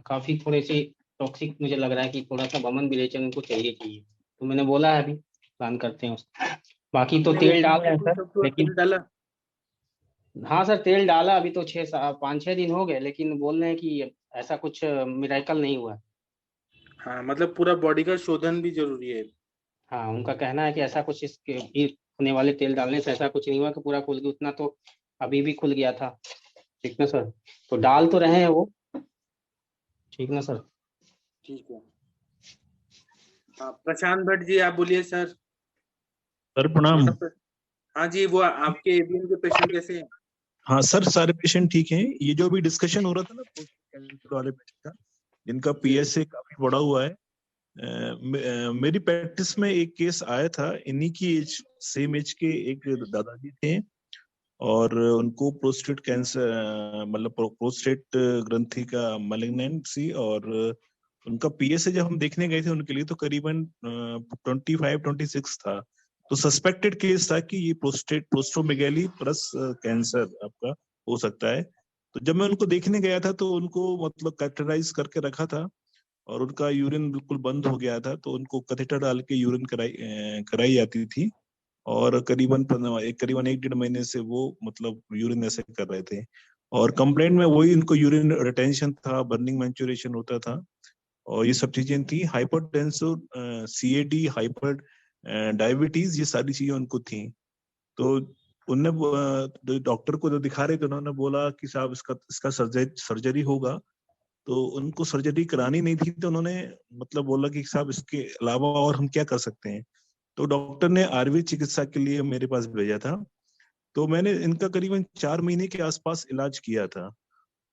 काफी थोड़े से टॉक्सिक मुझे लग रहा है कि थोड़ा सा वमन विरेचन उनको चाहिए, तो मैंने बोला है अभी प्लान करते हैं उसको। बाकी तो तेल डाल रहे हैं सर, लेकिन डाला। हाँ सर तेल डाला, अभी तो 5-6 दिन हो गए, लेकिन बोल रहे हैं कि ऐसा कुछ मिराकल नहीं हुआ। हाँ, मतलब पूरा बॉडी का शोधन भी जरूरी है। हाँ उनका कहना है कि ऐसा कुछ इसके होने वाले तेल डालने से ऐसा कुछ नहीं हुआ कि पूरा खुल गया, उतना तो अभी भी खुल गया था। ठीक ना सर, तो डाल तो रहे हैं वो। ठीक ना सर। ठीक है। हाँ, प्रशांत भट्ट जी आप बोलिए सर। सर प्रणाम। हाँ जी, वो आपके एवीएन के पेशेंट कैसे हैं? हाँ सर, सारे पेशेंट ठीक हैं। ये जो अभी डिस्कशन हो रहा था ना कैंसर वाले पेशेंट का, जिनका पीएसए काफी बड़ा हुआ है, मेरी प्रैक्टिस में एक केस आया था, इन्हीं की एज, सेम एज के एक दादाजी थे, और उनको प्रोस्टेट कैंसर, मतलब प्रोस्टेट ग्रंथि का मैलिग्नेंसी और उनका पीएसए जब हम देखने गए थे उनके लिए तो करीबन 25-26 था। तो सस्पेक्टेड केस था कि ये प्रोस्टोमेगैली प्लस कैंसर आपका हो सकता है। तो जब मैं उनको देखने गया था तो उनको मतलब कैथेटराइज करके रखा था और उनका यूरिन बिल्कुल बंद हो गया था, तो उनको कैथेटर डाल के यूरिन कराई जाती थी और करीबन 1-1.5 महीने से वो मतलब यूरिन ऐसे कर रहे थे। और कंप्लेंट में वही उनको यूरिन रिटेंशन था, बर्निंग मैंचुरेशन होता था और ये सब चीजें थी। हाइपरटेंसिव, सीएडी, हाइपर डायबिटीज, ये सारी चीजें उनको थी। तो उनने डॉक्टर को जो दिखा रहे थे उन्होंने बोला कि साहब इसका सर्जरी होगा। तो उनको सर्जरी करानी नहीं थी, तो उन्होंने मतलब बोला कि साहब इसके अलावा और हम क्या कर सकते हैं। तो डॉक्टर ने आयुर्वेद चिकित्सा के लिए मेरे पास भेजा था। तो मैंने इनका करीबन 4 महीने के आसपास इलाज किया था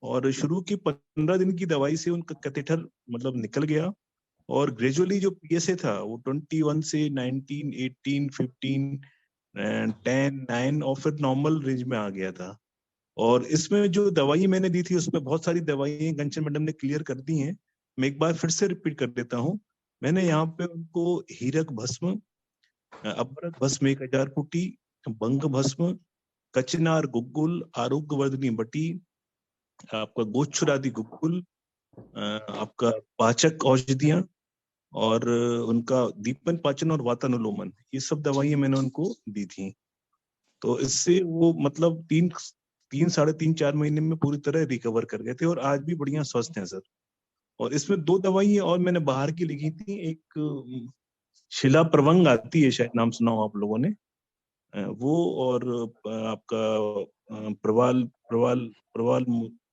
और शुरू की 15 दिन की दवाई से उनका कैथेटर मतलब निकल गया और ग्रेजुअली जो पीएसए था वो 21 से 19, 18, 15, 10, 9 और फिर नॉर्मल रेंज में आ गया था। और इसमें जो दवाई मैंने दी थी उसमें बहुत सारी दवाइयां कंचन मैडम ने क्लियर कर दी हैं। मैं एक बार फिर से रिपीट कर देता हूँ। मैंने यहाँ पे उनको हीरक भस्म, अबरक भस्म 1000 फुटी, बंग भस्म, कचनार गुग्गुल, आरोग्य वर्धनी बटी, आपका गोच्छुरादि गुग्गुल, आपका पाचक औषधियां और उनका दीपन पाचन और वातानुलोमन, ये सब दवाइयां मैंने उनको दी थी। तो इससे वो मतलब 3-3.5-4 महीने में पूरी तरह रिकवर कर गए थे और आज भी बढ़िया स्वस्थ हैं सर। और इसमें 2 दवाइयां और मैंने बाहर की लिखी थी। एक शिला प्रवंग आती है, शायद नाम सुना हो आप लोगों ने, वो, और आपका प्रवाल प्रवाल प्रवाल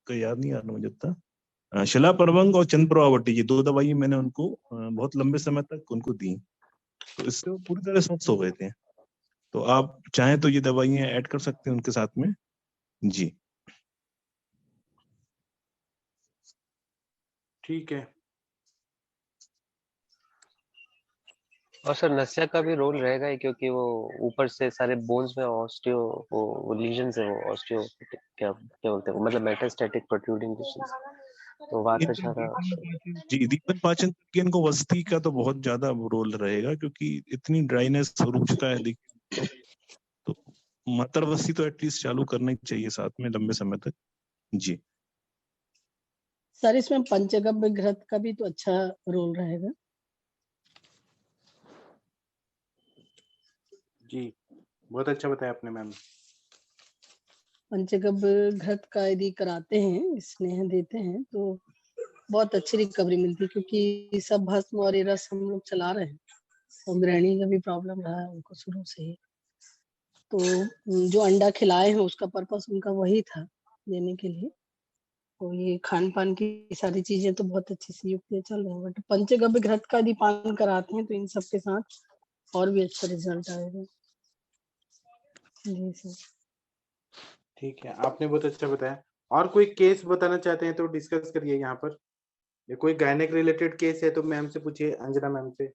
का याद नहीं आ रहा मुझे था। शिला प्रवंग और चंद्रप्रभावटी, ये 2 दवाई मैंने उनको बहुत लंबे समय तक उनको दी। तो इससे वो पूरी तरह स्वस्थ हो गए थे। तो आप चाहें तो ये दवाइयां ऐड कर सकते हैं उनके साथ में जी। ठीक है। और सर नस्या का भी रोल रहेगा ही, क्योंकि वो ऊपर से सारे बोन्स में ऑस्टियो वो लीजन्स है, वो ऑस्टियो क्या क्या बोलते हैं, मतलब मेटास्टैटिक प्रोट्रूडिंग लीजन्स, तो वातछारा। जी, दीपन पाचन की इनको वस्ती का तो बहुत ज्यादा रोल रहेगा, क्योंकि इतनी ड्राइनेस रुचता है देखिए, तो मातर वस्ती तो एटलीस्ट चालू करना ही चाहिए साथ में लंबे समय तक जी। सर इसमें पंचगव्य घृत का भी तो अच्छा रोल रहेगा। जी, बहुत अच्छा बताया आपने मैम। पंचगव्य घृत का यदि कराते हैं, स्नेह देते हैं, तो बहुत अच्छी रिकवरी मिलती है, क्योंकि सब भस्म और ये रस हम लोग चला रहे हैं और गृहिणी का भी प्रॉब्लम रहा है उनको शुरू से ही। तो जो अंडा खिलाए हैं उसका पर्पस उनका वही था, देने के लिए। तो ये खान पान की सारी चीजें तो बहुत अच्छी सी युक्त चल रही है, बट पंचगव्य घृत का यदि पान कराते हैं तो इन सब के साथ और भी अच्छा रिजल्ट आएगा। जी सर। ठीक है, आपने बहुत अच्छा बताया। और कोई केस बताना चाहते हैं तो डिस्कस करिए यहाँ पर। ये कोई गायनेक रिलेटेड केस है तो मैम से पूछिए, अंजना मैम से।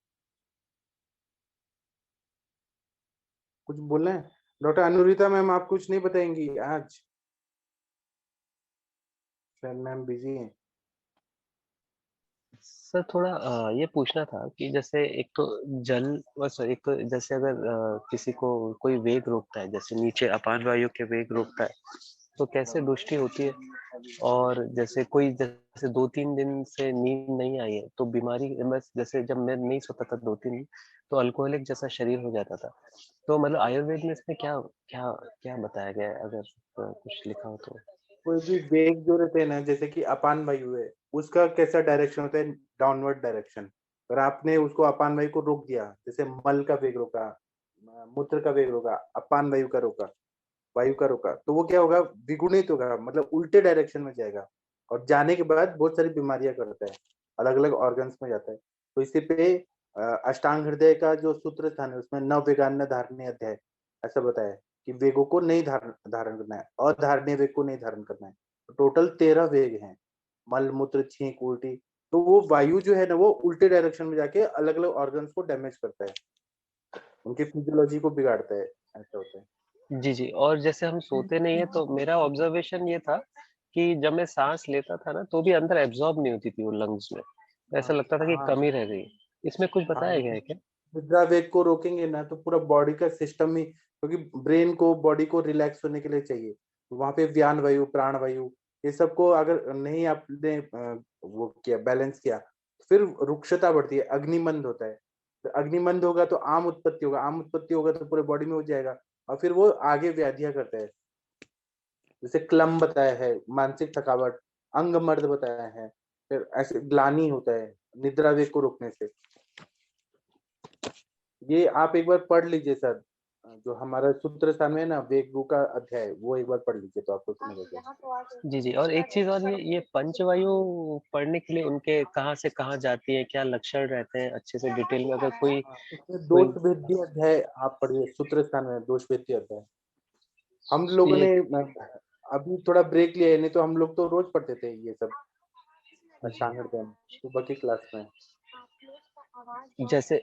कुछ बोलना है? डॉक्टर अनुरिता मैम आप कुछ नहीं बताएंगी आज? शायद मैम बिजी हैं। सर थोड़ा ये पूछना था कि जैसे एक तो जल बस एक तो जैसे अगर किसी को कोई वेग रोकता है, जैसे नीचे अपान वायु के वेग रोकता है, तो कैसे दुष्टि होती है। और जैसे कोई जैसे 2-3 दिन से नींद नहीं आई है तो बीमारी, बस जैसे जब मैं नहीं सोता था 2-3 दिन तो अल्कोहलिक जैसा शरीर हो जाता था। तो मतलब आयुर्वेद में इसमें क्या क्या क्या बताया गया है, अगर कुछ लिखा हो तो। कोई भी वेग जो रहते हैं ना, जैसे कि अपान वायु है, उसका कैसा डायरेक्शन होता है? Downward direction. और आपने उसको अपान वायु को रोक दिया, जैसे मल का वेग रोका, मूत्र का वेग रोका, अपान वायु का रोका, वायु का रोका, तो वो क्या होगा? द्विगुणित होगा, मतलब उल्टे डायरेक्शन में जाएगा और जाने के बाद बहुत सारी बीमारियां करता है, अलग अलग ऑर्गन्स में जाता है। तो इसी पे अष्टांग हृदय का जो सूत्र स्थान है उसमें नववेगान्य धारणीय अध्याय ऐसा बताया है कि वेगों को नहीं धारण करना है, अधारणीय वेग को नहीं धारण करना है। तो टोटल 13 वेग हैं, मल मूत्र छींक उल्टी। तो वो वायु जो है ना, वो उल्टे डायरेक्शन में जाके अलग अलग ऑर्गन्स को डैमेज करता है, उनकी फिजियोलॉजी को बिगाड़ता है, ऐसा होता है। जी जी। और जैसे हम सोते नहीं है तो मेरा ऑब्जर्वेशन ये था कि जब मैं सांस लेता था ना तो भी अंदर एब्जॉर्ब नहीं होती थी वो लंग्स में, ऐसा लगता था कि कमी रह गई। इसमें कुछ बताया गया है क्या? निद्रा वेग को रोकेंगे ना तो पूरा बॉडी का सिस्टम ही, क्योंकि ब्रेन को बॉडी को रिलैक्स होने के लिए चाहिए, वहां पे व्यान वायु प्राण वायु ये सबको अगर नहीं आपने वो किया बैलेंस किया, फिर रुक्षता बढ़ती है, अग्निमंद होता है। तो अग्निमंद होगा तो आम उत्पत्ति होगा, आम उत्पत्ति होगा तो पूरे बॉडी में हो जाएगा और फिर वो आगे व्याधियां करता है। जैसे क्लम बताया है, मानसिक थकावट, अंग मर्द बताया है, फिर ऐसे ग्लानी होता है निद्रा वेग को रोकने से। ये आप एक बार पढ़ लीजिए सर, जो हमारा सूत्र स्थान में है ना वेगु का अध्याय, वो एक बार पढ़ लीजिए तो आपको समझ आ जाएगा। जी जी। और एक चीज और, ये पंचवायु पढ़ने के लिए उनके कहाँ से कहाँ जाती है, क्या लक्षण रहते हैं, अच्छे से डिटेल में अगर कोई दोष भेदी अध्याय आप पढ़िए, सूत्र स्थान में दोष भेदी अध्याय। हम लोगों ने अभी थोड़ा ब्रेक लिया है, नहीं तो हम लोग तो रोज पढ़ते थे ये सब सुबह की क्लास में। जैसे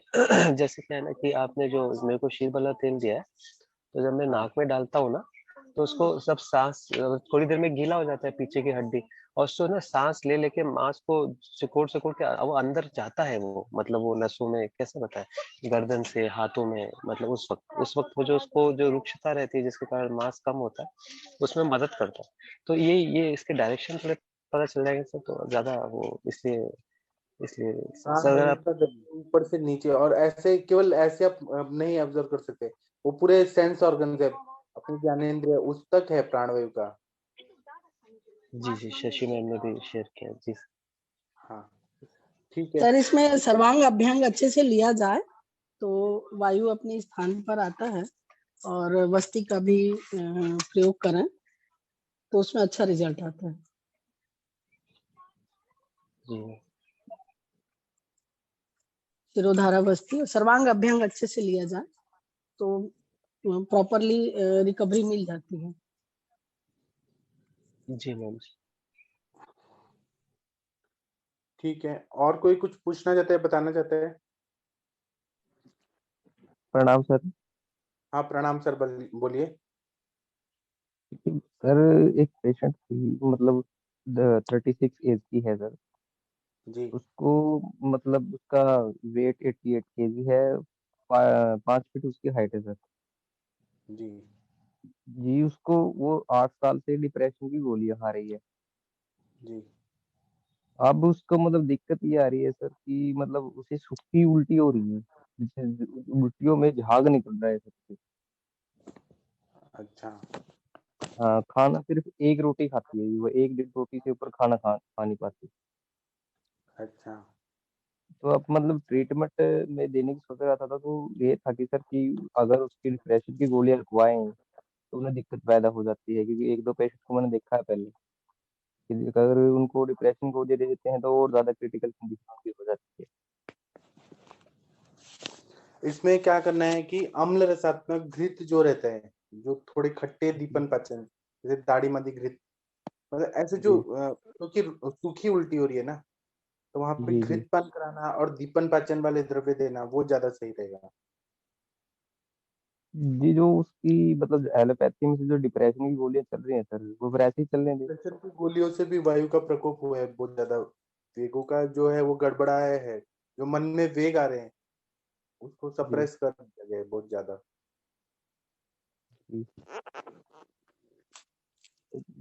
जैसे क्या है ना कि आपने जो मेरे को शीर वाला तेल दिया है, तो जब मैं नाक में डालता हूँ ना तो उसको सब सांस थोड़ी देर में गीला हो जाता है पीछे की हड्डी, और उसको ना सांस ले लेके मांस को सिकोड़ सिकोड़ के वो अंदर जाता है, वो मतलब वो नसों में, कैसे बताए, गर्दन से हाथों में, मतलब उस वक्त वो जो उसको जो रुक्षता रहती है जिसके कारण मांस कम होता है उसमें मदद करता है। तो ये इसके डायरेक्शन थोड़े पता चल जाएंगे सर तो ज्यादा वो, इसलिए सर आप ऊपर से नीचे, और ऐसे केवल ऐसे आप नहीं ऑब्जर्व कर सकते, वो पूरे सेंस ऑर्गन है, अपने ज्ञानेंद्रिय उस तक है प्राणवायु का। जी जी, शशि मैम ने भी शेयर किया जी। हाँ ठीक है सर, इसमें सर्वांग अभ्यंग अच्छे से लिया जाए तो वायु अपने स्थान पर आता है, और वस्ती का भी प्रयोग करें तो उसमें अच्छा रिजल्ट आता है। जी। शिरोधारा वस्ती और सर्वांग अभ्यंग अच्छे से लिया जाए तो प्रॉपरली रिकवरी मिल जाती है। जी मैम। ठीक है, और कोई कुछ पूछना चाहता है, बताना चाहता है? प्रणाम सर। हाँ प्रणाम सर, बोलिए। सर एक पेशेंट थी, मतलब 36 एज की है सर जी। उसको, मतलब उसका वेट 88 केजी है, 5 फीट उसकी हाइट है सर जी। जी। उसको वो 8 साल से डिप्रेशन की गोलियां खा रही है जी। अब उसको मतलब दिक्कत ये आ रही है सर कि मतलब उसे सुस्ती उल्टी हो रही है, जिससे उल्टियों में झाग निकल रहा है सबसे। अच्छा। हाँ, खाना सिर्फ एक रोटी खाती है, वो एक डेढ़ रोटी से ऊपर खाना खा नहीं पाती। अच्छा। तो अब मतलब ट्रीटमेंट में देने की सोच रहा था तो ये था कि सर कि अगर उसकी डिप्रेशन की गोलियां रुकवाएं तो उन्हें दिक्कत पैदा हो जाती है, क्योंकि एक दो पेशेंट को मैंने देखा है पहले कि अगर उनको डिप्रेशन की गोलियां दे देते हैं तो और ज्यादा क्रिटिकल कंडीशन की हो जाती है। इसमें क्या करना है कि अम्ल रसात्मक घृत जो रहता है, जो थोड़े खट्टे दीपन पाचन, जैसे दाढ़ी मदी घृत, मतलब ऐसे जो क्योंकि सूखी उल्टी हो रही है ना, तो वहां पे जी जी घृत पान कराना और दीपन पाचन वाले द्रव्य देना वो ज्यादा सही रहेगा। जी। जो उसकी मतलब एलोपैथी में से जो डिप्रेशन की गोलियां चल रही हैं सर, वो फिर ऐसे ही चलने दें? प्रेशर की गोलियों से भी वायु का प्रकोप हुआ है बहुत ज्यादा, वेगों का जो है वो गड़बड़ाया है, जो मन में वेग आ रहे हैं उसको जी सप्रेस कर दिया गया है बहुत ज्यादा। जी।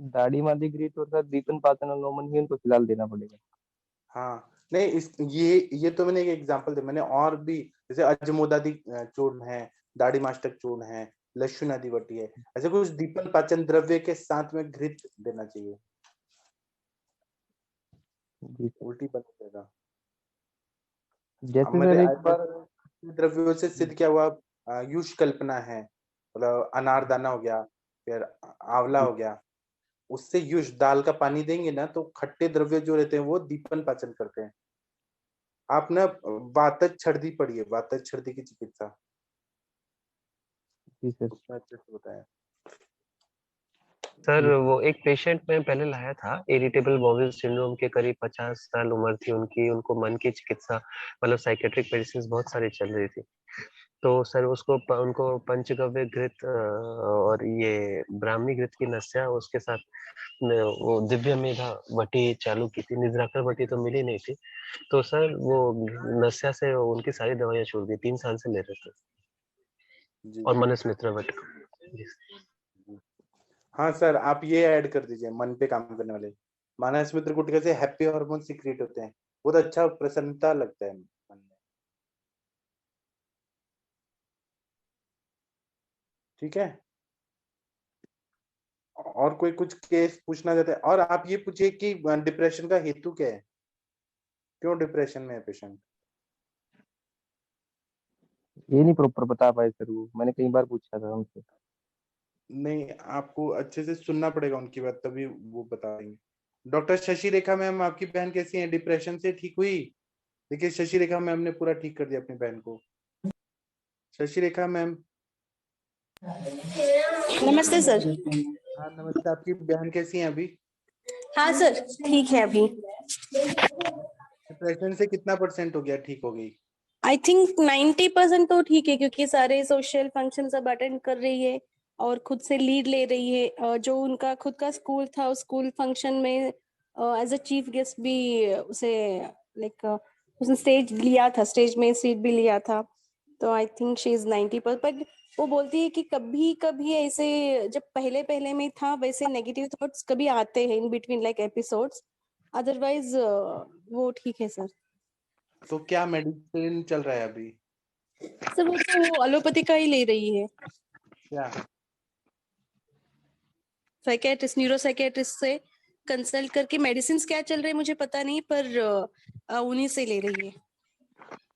दाढ़ी मादी ग्रीट और सर दीपन पाचन और नोमन ही उनको फिलहाल देना पड़ेगा। हाँ नहीं, इस ये तो मैंने एक एग्जांपल दिया, मैंने और भी जैसे अजमोदादि चूर्ण है, दाढ़ी मास्टक चूर्ण है, लक्षुण आदि वटी है, ऐसे कुछ दीपन पाचन द्रव्य के साथ में घृत देना चाहिए, उल्टी बंद हो जाएगा। जैसे हमारे सर एक बार द्रव्यों से सिद्ध क्या हुआ, युष कल्पना है, मतलब अनारदाना हो गया, फिर आंवला हो गया, उससे युष दाल का पानी देंगे ना तो खट्टे द्रव्य जो रहते हैं वो दीपन पाचन करते हैं। आप ना वातज छर्दी पढ़िए, वातज छर्दी की चिकित्सा, जी सर। उसमें अच्छे से बताया। सर वो एक पेशेंट में पहले लाया था, इरिटेबल बाउल सिंड्रोम के, करीब 50 साल उम्र थी उनकी, उनको मन की चिकित्सा मतलब साइकेट्रिक मेडिसिन बहुत सारी चल रही थी, तो सर उसको उनको पंचगव्य घृत और ये ब्राह्मी घृत की नस्या, उसके साथ वो दिव्य मेधा वटी चालू की थी। निद्राकर वटी तो मिली नहीं थी, तो सर वो नस्या से उनकी सारी दवाइयां छूट गई, 3 साल से ले रहे थे। और मनस मित्र वट। हाँ सर, आप ये ऐड कर दीजिए, मन पे काम करने वाले मानस मित्र गुटके से हैप्पी हार्मोन सीक्रेट होते हैं, बहुत अच्छा प्रसन्नता लगता है मन में। ठीक है, और कोई कुछ केस पूछना चाहते हैं? और आप ये पूछिए कि डिप्रेशन का हेतु क्या है, क्यों डिप्रेशन में है पेशेंट? ये नहीं प्रॉपर बता पाए सर, वो मैंने कई बार पूछा था उनसे। नहीं, आपको अच्छे से सुनना पड़ेगा उनकी बात, तभी वो बता देंगे। डॉक्टर शशि रेखा मैम, आपकी बहन कैसी है? डिप्रेशन से ठीक हुई? देखिए शशि रेखा मैम ने पूरा ठीक कर दिया अपनी बहन को। शशि रेखा मैम। नमस्ते सर। हाँ नमस्ते, आपकी बहन कैसी है अभी? हाँ सर, ठीक है अभी। डिप्रेशन से कितना % हो गया, ठीक हो गई? आई थिंक 90% तो ठीक है, क्योंकि सारे सोशल फंक्शन सब अटेंड कर रही है और खुद से लीड ले रही है। जो उनका खुद का स्कूल था, उस स्कूल फंक्शन में एज अ चीफ गेस्ट भी उसे लाइक उसने स्टेज लिया था, स्टेज में सीट भी लिया था। तो I think she is 90%। But वो बोलती है कि कभी कभी ऐसे जब पहले पहले में था वैसे नेगेटिव थॉट्स कभी आते हैं in between like episodes, otherwise वो ठीक है सर। तो क्या मेडिसिन चल रहा है अभी? सर वो तो एलोपैथी का ही ले रही है। क्या? साइकेट्रिस्ट, न्यूरो साइकेट्रिस्ट से कंसल्ट करके मेडिसिन क्या चल रहे हैं मुझे पता नहीं, पर उन्हीं से ले रही है।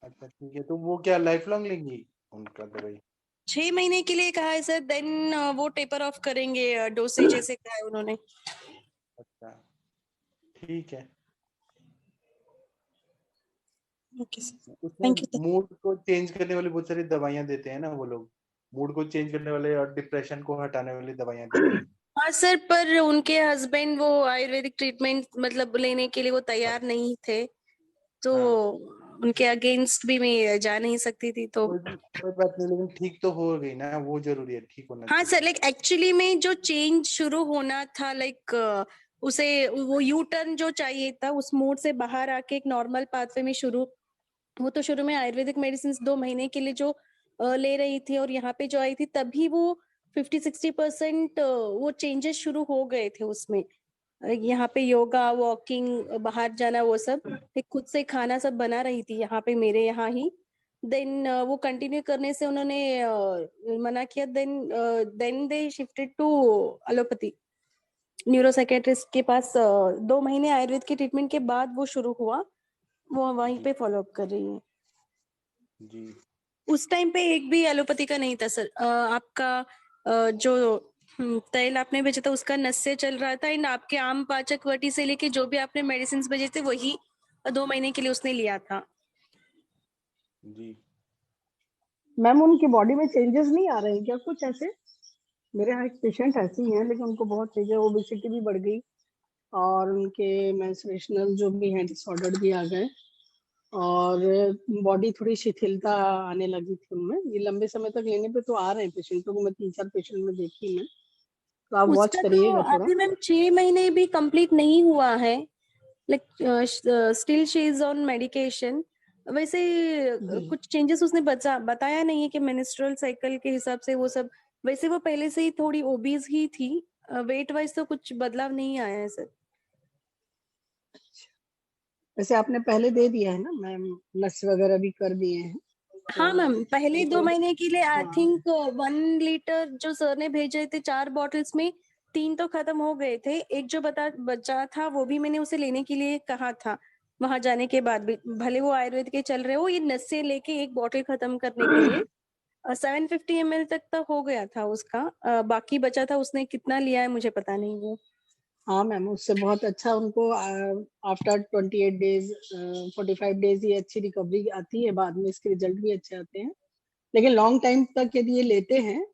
अच्छा ठीक है, तो वो क्या लाइफ लॉन्ग लेंगी उनका दवाई? 6 महीने के लिए कहा है सर, देन वो टेपर ऑफ करेंगे, डोसेज जैसे कहा है उन्होंने। अच्छा ठीक है। Okay sir, thank you. Mood को चेंज करने वाली बहुत सारी दवाइयां देते हैं ना वो लोग, मूड को चेंज करने वाले और डिप्रेशन को हटाने वाली दवाइयां देते हैं। हाँ सर, पर उनके हस्बैंड वो आयुर्वेदिक ट्रीटमेंट मतलब लेने के लिए वो तैयार नहीं थे, तो उनके अगेंस्ट भी मैं जा नहीं सकती थी। तो कोई बात नहीं, लेकिन ठीक तो हो गई ना, वो जरूरी है, ठीक होना हाँ सर, लाइक एक्चुअली में जो चेंज शुरू होना था, लाइक उसे वो यू टर्न जो चाहिए था, उस मोड से बाहर आके एक नॉर्मल पाथवे में वो तो शुरू में आयुर्वेदिक मेडिसिन 2 महीने के लिए जो ले रही थी, और यहाँ पे जो आई थी तभी वो 50-60% वो चेंजेस शुरू हो गए थे उसमें। यहाँ पे योगा, वॉकिंग, बाहर जाना, वो सब खुद से खाना सब बना रही थी यहाँ पे मेरे यहाँ ही। देन वो कंटिन्यू करने से उन्होंने मना किया। Then they shifted to allopathy, neuro psychiatrist के पास। 2 महीने आयुर्वेद के ट्रीटमेंट के बाद वो शुरू हुआ, वो वहीं पे फॉलो अप कर रही है जी। उस टाइम पे एक भी एलोपैथी का नहीं था सर। आपका जो तेल आपने भेजा था उसका नस्य चल रहा था, एंड आपके आम पाचक वटी से लेके जो भी आपने मेडिसिन भेजे थे वही 2 महीने के लिए उसने लिया था। जी मैम, उनकी बॉडी में चेंजेस नहीं आ रहे हैं क्या कुछ ऐसे? मेरे यहाँ एक पेशेंट ऐसी हैं, लेकिन उनको बहुत तेज ओबेसिटी भी बढ़ गई और उनके मेंस्ट्रुएशनल जो भी हैं डिसऑर्डर भी आ गए और बॉडी थोड़ी शिथिलता आने लगी थी उनमें। ये लंबे समय तक लेने पे तो आ रहे हैं पेशेंटों को, मैं 3-4 पेशेंट में देखी मैं, तो आप वॉच करिएगा थोड़ा। अभी मैम 6 महीने भी कंप्लीट नहीं हुआ है, like still she is on medication. वैसे कुछ चेंजेस उसने बताया नहीं है कि मेंस्ट्रुअल साइकिल के हिसाब से वो सब। वैसे वो पहले से ही थोड़ी ओबीज ही थी, वेट वाइज तो कुछ बदलाव नहीं आया है सर। वैसे आपने पहले दे दिया है ना मैम, नस वगैरह भी कर दिए हैं? हाँ मैम, पहले 2 महीने के लिए आई थिंक 1 लीटर जो सर ने भेजे थे 4 बॉटल्स में 3 तो खत्म हो गए थे। एक जो बचा था वो भी मैंने उसे लेने के लिए कहा था वहां जाने के बाद भी, भले वो आयुर्वेद के चल रहे हो। ये नस से लेके एक बॉटल खत्म करने के लिए 750 ml तक हो गया था उसका। बाकी बचा था, उसने कितना लिया है मुझे पता नहीं वो। हाँ मैम, उससे बहुत अच्छा उनको आफ्टर 28 डेज 45 डेज ये अच्छी रिकवरी आती है, बाद में इसके रिजल्ट भी अच्छे आते हैं। लेकिन लॉन्ग टाइम तक यदि ये लेते हैं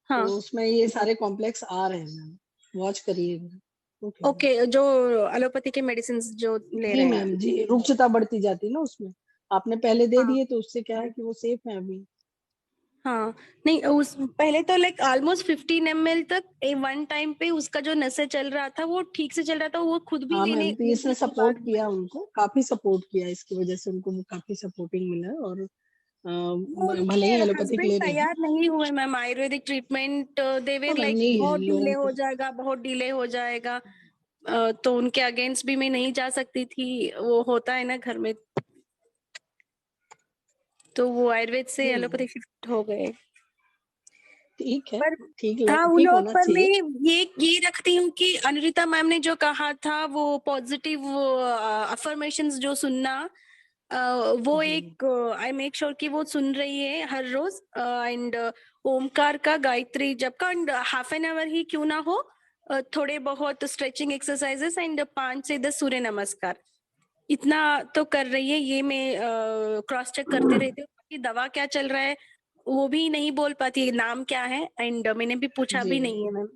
तो उसमें ये सारे कॉम्प्लेक्स आ रहे हैं मैम, वॉच करिएगा। ओके, जो एलोपैथी के मेडिसिन जो ले रहे हैं मैम जी, रुक्षता बढ़ती जाती है ना उसमें। आपने पहले दे दिए तो उससे क्या है कि वो सेफ है अभी। हाँ नहीं, उस पहले तो लाइक ऑलमोस्ट 15 ml तक वन टाइम पे उसका जो नशे चल रहा था वो ठीक से चल रहा था, वो खुद भी हाँ लेने मैम, तो इसने सपोर्ट किया उनको, काफी सपोर्ट किया, इसकी वजह से उनको काफी सपोर्टिंग मिला। और भले ही एलोपैथिक ले हस्बैंड रहे हैं। तैयार नहीं हुए मैम आयुर्वेदिक ट्रीटमेंट देवे, हाँ, लाइक नहीं है बहुत लोगों डिले को। हो जाएगा, बहुत डिले हो जाएगा। तो उनके अगेंस्ट भी मैं नहीं जा सकती थी, वो होता है ना घर में, तो वो आयुर्वेद से एलोपैथिक शिफ्ट हो गए। ठीक है, पर ठीक हाँ वो ठीक लोग, होना पर मैं चाहिए। ये रखती हूँ कि अनुरिता मैम ने जो कहा था वो पॉजिटिव अफर्मेशंस जो सुनना, वो एक आई मेक श्योर कि वो सुन रही है हर रोज। एंड ओमकार का, गायत्री जप का, एंड हाफ एन आवर ही क्यों ना हो, थोड़े बहुत स्ट्रेचिंग एक्सरसाइजेस एंड 5 से 10 सूर्य नमस्कार, इतना तो कर रही है। ये मैं क्रॉस चेक करते रहती हूँ कि दवा क्या चल रहा है वो भी नहीं बोल पाती, नाम क्या है, एंड मैंने भी पूछा जी भी नहीं है मैम।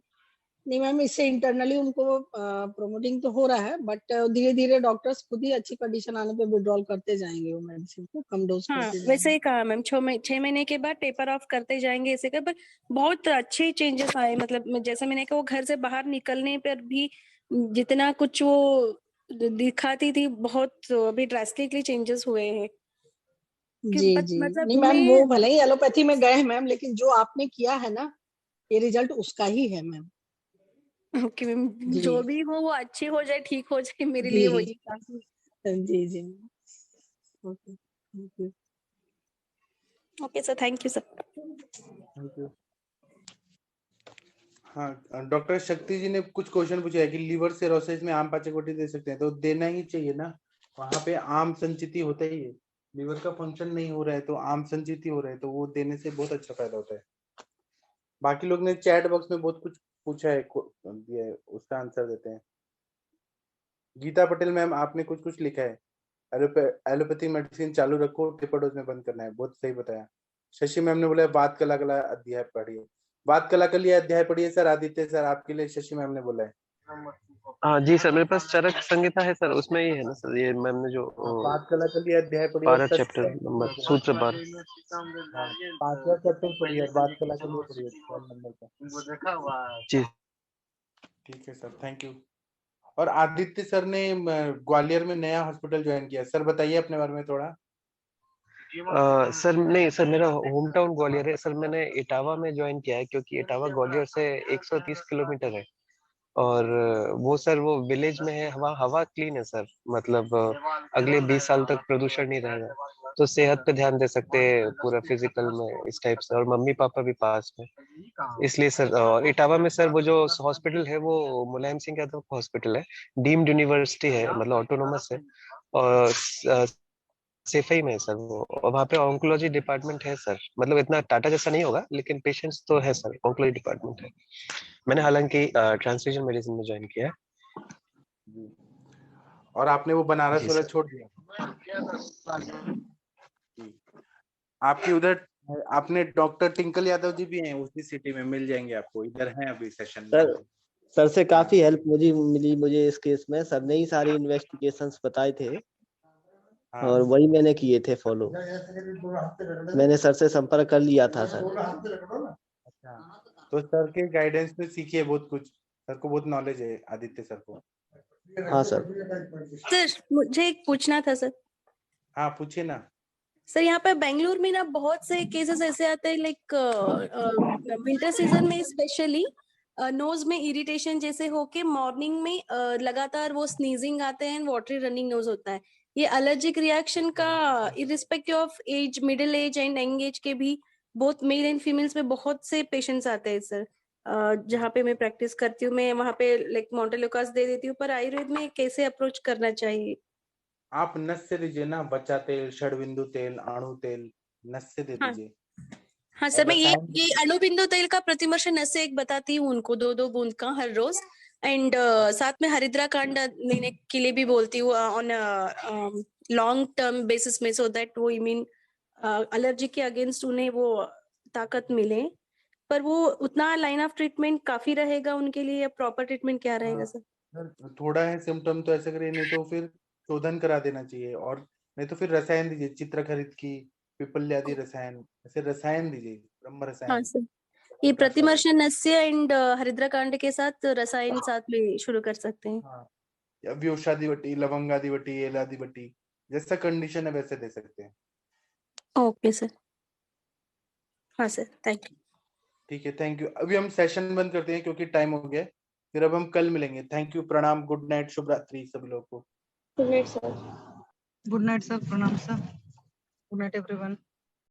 नहीं मैम, इससे इंटरनली उनको प्रोमोटिंग तो हो रहा है, बट धीरे धीरे डॉक्टर्स खुद ही अच्छी कंडीशन आने पे विड्रॉल करते जाएंगे वो मेडिसिन को, कम डोज हाँ करते वैसे जाएंगे। ही कहा मैम, 6 महीने के बाद टेपर ऑफ करते जाएंगे ऐसे कर, पर बहुत अच्छे चेंजेस आए। मतलब जैसे मैंने कहा, वो घर से बाहर निकलने पर भी जितना कुछ वो दिखाती थी, बहुत अभी ड्रास्टिकली चेंजेस हुए हैं। जी जी मतलब नहीं मैम, वो मैं भले ही एलोपैथी में गए हैं मैम, लेकिन जो आपने किया है ना, ये रिजल्ट उसका ही है मैम। ओके मैम, जो भी हो वो अच्छी हो जाए, ठीक हो जाए, मेरे लिए जी वही काफी। जी जी okay, thank you. Okay sir, thank you sir. Thank you. हाँ, डॉक्टर शक्ति जी ने कुछ क्वेश्चन पूछा है कि लीवर सिरोसिस में आम पाचक दे सकते हैं, तो देना ही चाहिए ना, वहां पे आम संचिति होता ही है, लीवर का फंक्शन नहीं हो रहा है तो आम संचिति हो रहा है, तो वो देने से बहुत अच्छा फायदा होता है। बाकी लोग ने चैट बॉक्स में बहुत कुछ पूछा है, दिया है, उसका आंसर देते हैं। गीता पटेल मैम, आपने कुछ कुछ लिखा है, एलोपैथी मेडिसिन चालू रखो, ट्रिपल डोज में बंद करना है, बहुत सही बताया। शशि मैम ने बोला बात कला अध्याय पढ़िए, बात कला अध्याय पढ़िए सर। आदित्य सर आपके लिए शशि मैम ने बोला है। हाँ जी सर, मेरे पास चरक संहिता है सर, उसमें ही है ना सर, ये मैम ने जो बात कला अध्याय पढ़िए, 12 चैप्टर नंबर सूत्र 12, 5वां चैप्टर पढ़िए, बात कला पढ़िए 12 नंबर का जी ठीक है सर, थैंक यू। और आदित्य सर ने ग्वालियर में नया हॉस्पिटल ज्वाइन किया, सर बताइए अपने बारे में थोड़ा। सर नहीं सर, मेरा होम टाउन ग्वालियर है सर, मैंने इटावा में ज्वाइन किया है, क्योंकि इटावा ग्वालियर से 130 किलोमीटर है, और वो सर वो विलेज में है, हवा क्लीन है सर, मतलब अगले 20 साल तक प्रदूषण नहीं रहेगा, तो सेहत पे ध्यान दे सकते हैं पूरा फिजिकल में इस टाइप से, और मम्मी पापा भी पास में, इसलिए सर। और इटावा में सर वो जो हॉस्पिटल है वो मुलायम सिंह यादव का हॉस्पिटल है, डीम्ड यूनिवर्सिटी है, मतलब ऑटोनोमस है, और सेफई में है सर वो, और वहाँ पे ऑन्कोलॉजी डिपार्टमेंट है सर, मतलब इतना टाटा जैसा नहीं होगा लेकिन पेशेंट्स तो है सर, ऑन्कोलॉजी डिपार्टमेंट है। मैंने हालांकि ट्रांसफ्यूजन मेडिसिन में ज्वाइन किया है। और आपने वो बनारस वाला छोड़ दिया? आपकी उधर आपने डॉक्टर टिंकल यादव जी भी हैं उसी सिटी में, मिल जाएंगे आपको, इधर हैं अभी सेशन में। सर से काफी हेल्प मुझे इस केस में, सर ने ही सारी इन्वेस्टिगेशंस बताए थे, और वही मैंने किए थे फॉलो, मैंने सर से संपर्क कर लिया था सर। अच्छा, तो सर के गाइडेंस में सीखिए बहुत कुछ, सर को बहुत नॉलेज है आदित्य सर को। हाँ सर। सर मुझे एक पूछना था सर। हाँ पूछिए ना सर। यहाँ पे बेंगलुरु में ना बहुत से केसेस ऐसे आते हैं, लाइक विंटर सीजन में स्पेशली नोज में इरिटेशन जैसे होके मॉर्निंग में लगातार वो स्नीजिंग आते हैं, वाटरी रनिंग नोज होता है। ये एलर्जिक रिएक्शन का irrespective of age, middle age and young age के भी बोथ मेल एंड फीमेल्स में बहुत से पेशेंट्स आते हैं सर। जहाँ पे मैं प्रैक्टिस करती हूँ, मैं वहाँ पे लाइक मोंटेलोकास दे देती हूँ, पर आयुर्वेद में कैसे अप्रोच करना चाहिए? आप नस से दीजिए ना, बच्चा तेल, षडबिंदु तेल, अणु तेल, नस से दे दीजिए। हाँ सर, मैं ये अणुबिंदु तेल का प्रतिमर्श नस से एक बताती हूँ उनको, 2-2 बूंद का हर रोज, एंड साथ में हरिद्रा कांड लेने के लिए भी बोलती हूँ ऑन लॉन्ग टर्म बेसिस में, सो दैट वो इम्यून एलर्जी के अगेंस्ट उन्हें वो ताकत मिले। पर वो उतना लाइन ऑफ ट्रीटमेंट काफी रहेगा उनके लिए, या प्रॉपर ट्रीटमेंट क्या रहेगा सर? थोड़ा है सिम्टम तो ऐसे करिए, नहीं तो फिर शोधन करा देना चाहिए, और नहीं तो फिर रसायन दीजिए, चित्रखरित की, पिपल्यादि रसायन, ऐसे रसायन दीजिए। ब्रह्म रसायन। हाँ सर, ये प्रतिमर्शनस्य एंड हरिद्राकांड के साथ रसायन साथ में शुरू कर सकते हैं। हाँ, या व्योषादिवटी, लवंगादिवटी, एलादिवटी, जैसा कंडीशन है वैसे दे सकते हैं। Okay sir. हाँ सर, थैंक यू। ठीक है, थैंक यू। अभी हम सेशन बंद करते हैं क्योंकि टाइम हो गया है, फिर अब हम कल मिलेंगे। थैंक यू, प्रणाम, गुड नाइट, शुभ रात्रि सभी लोगों को। Good night sir. Good night sir, प्रणाम सर, गुड नाइट एवरीवन।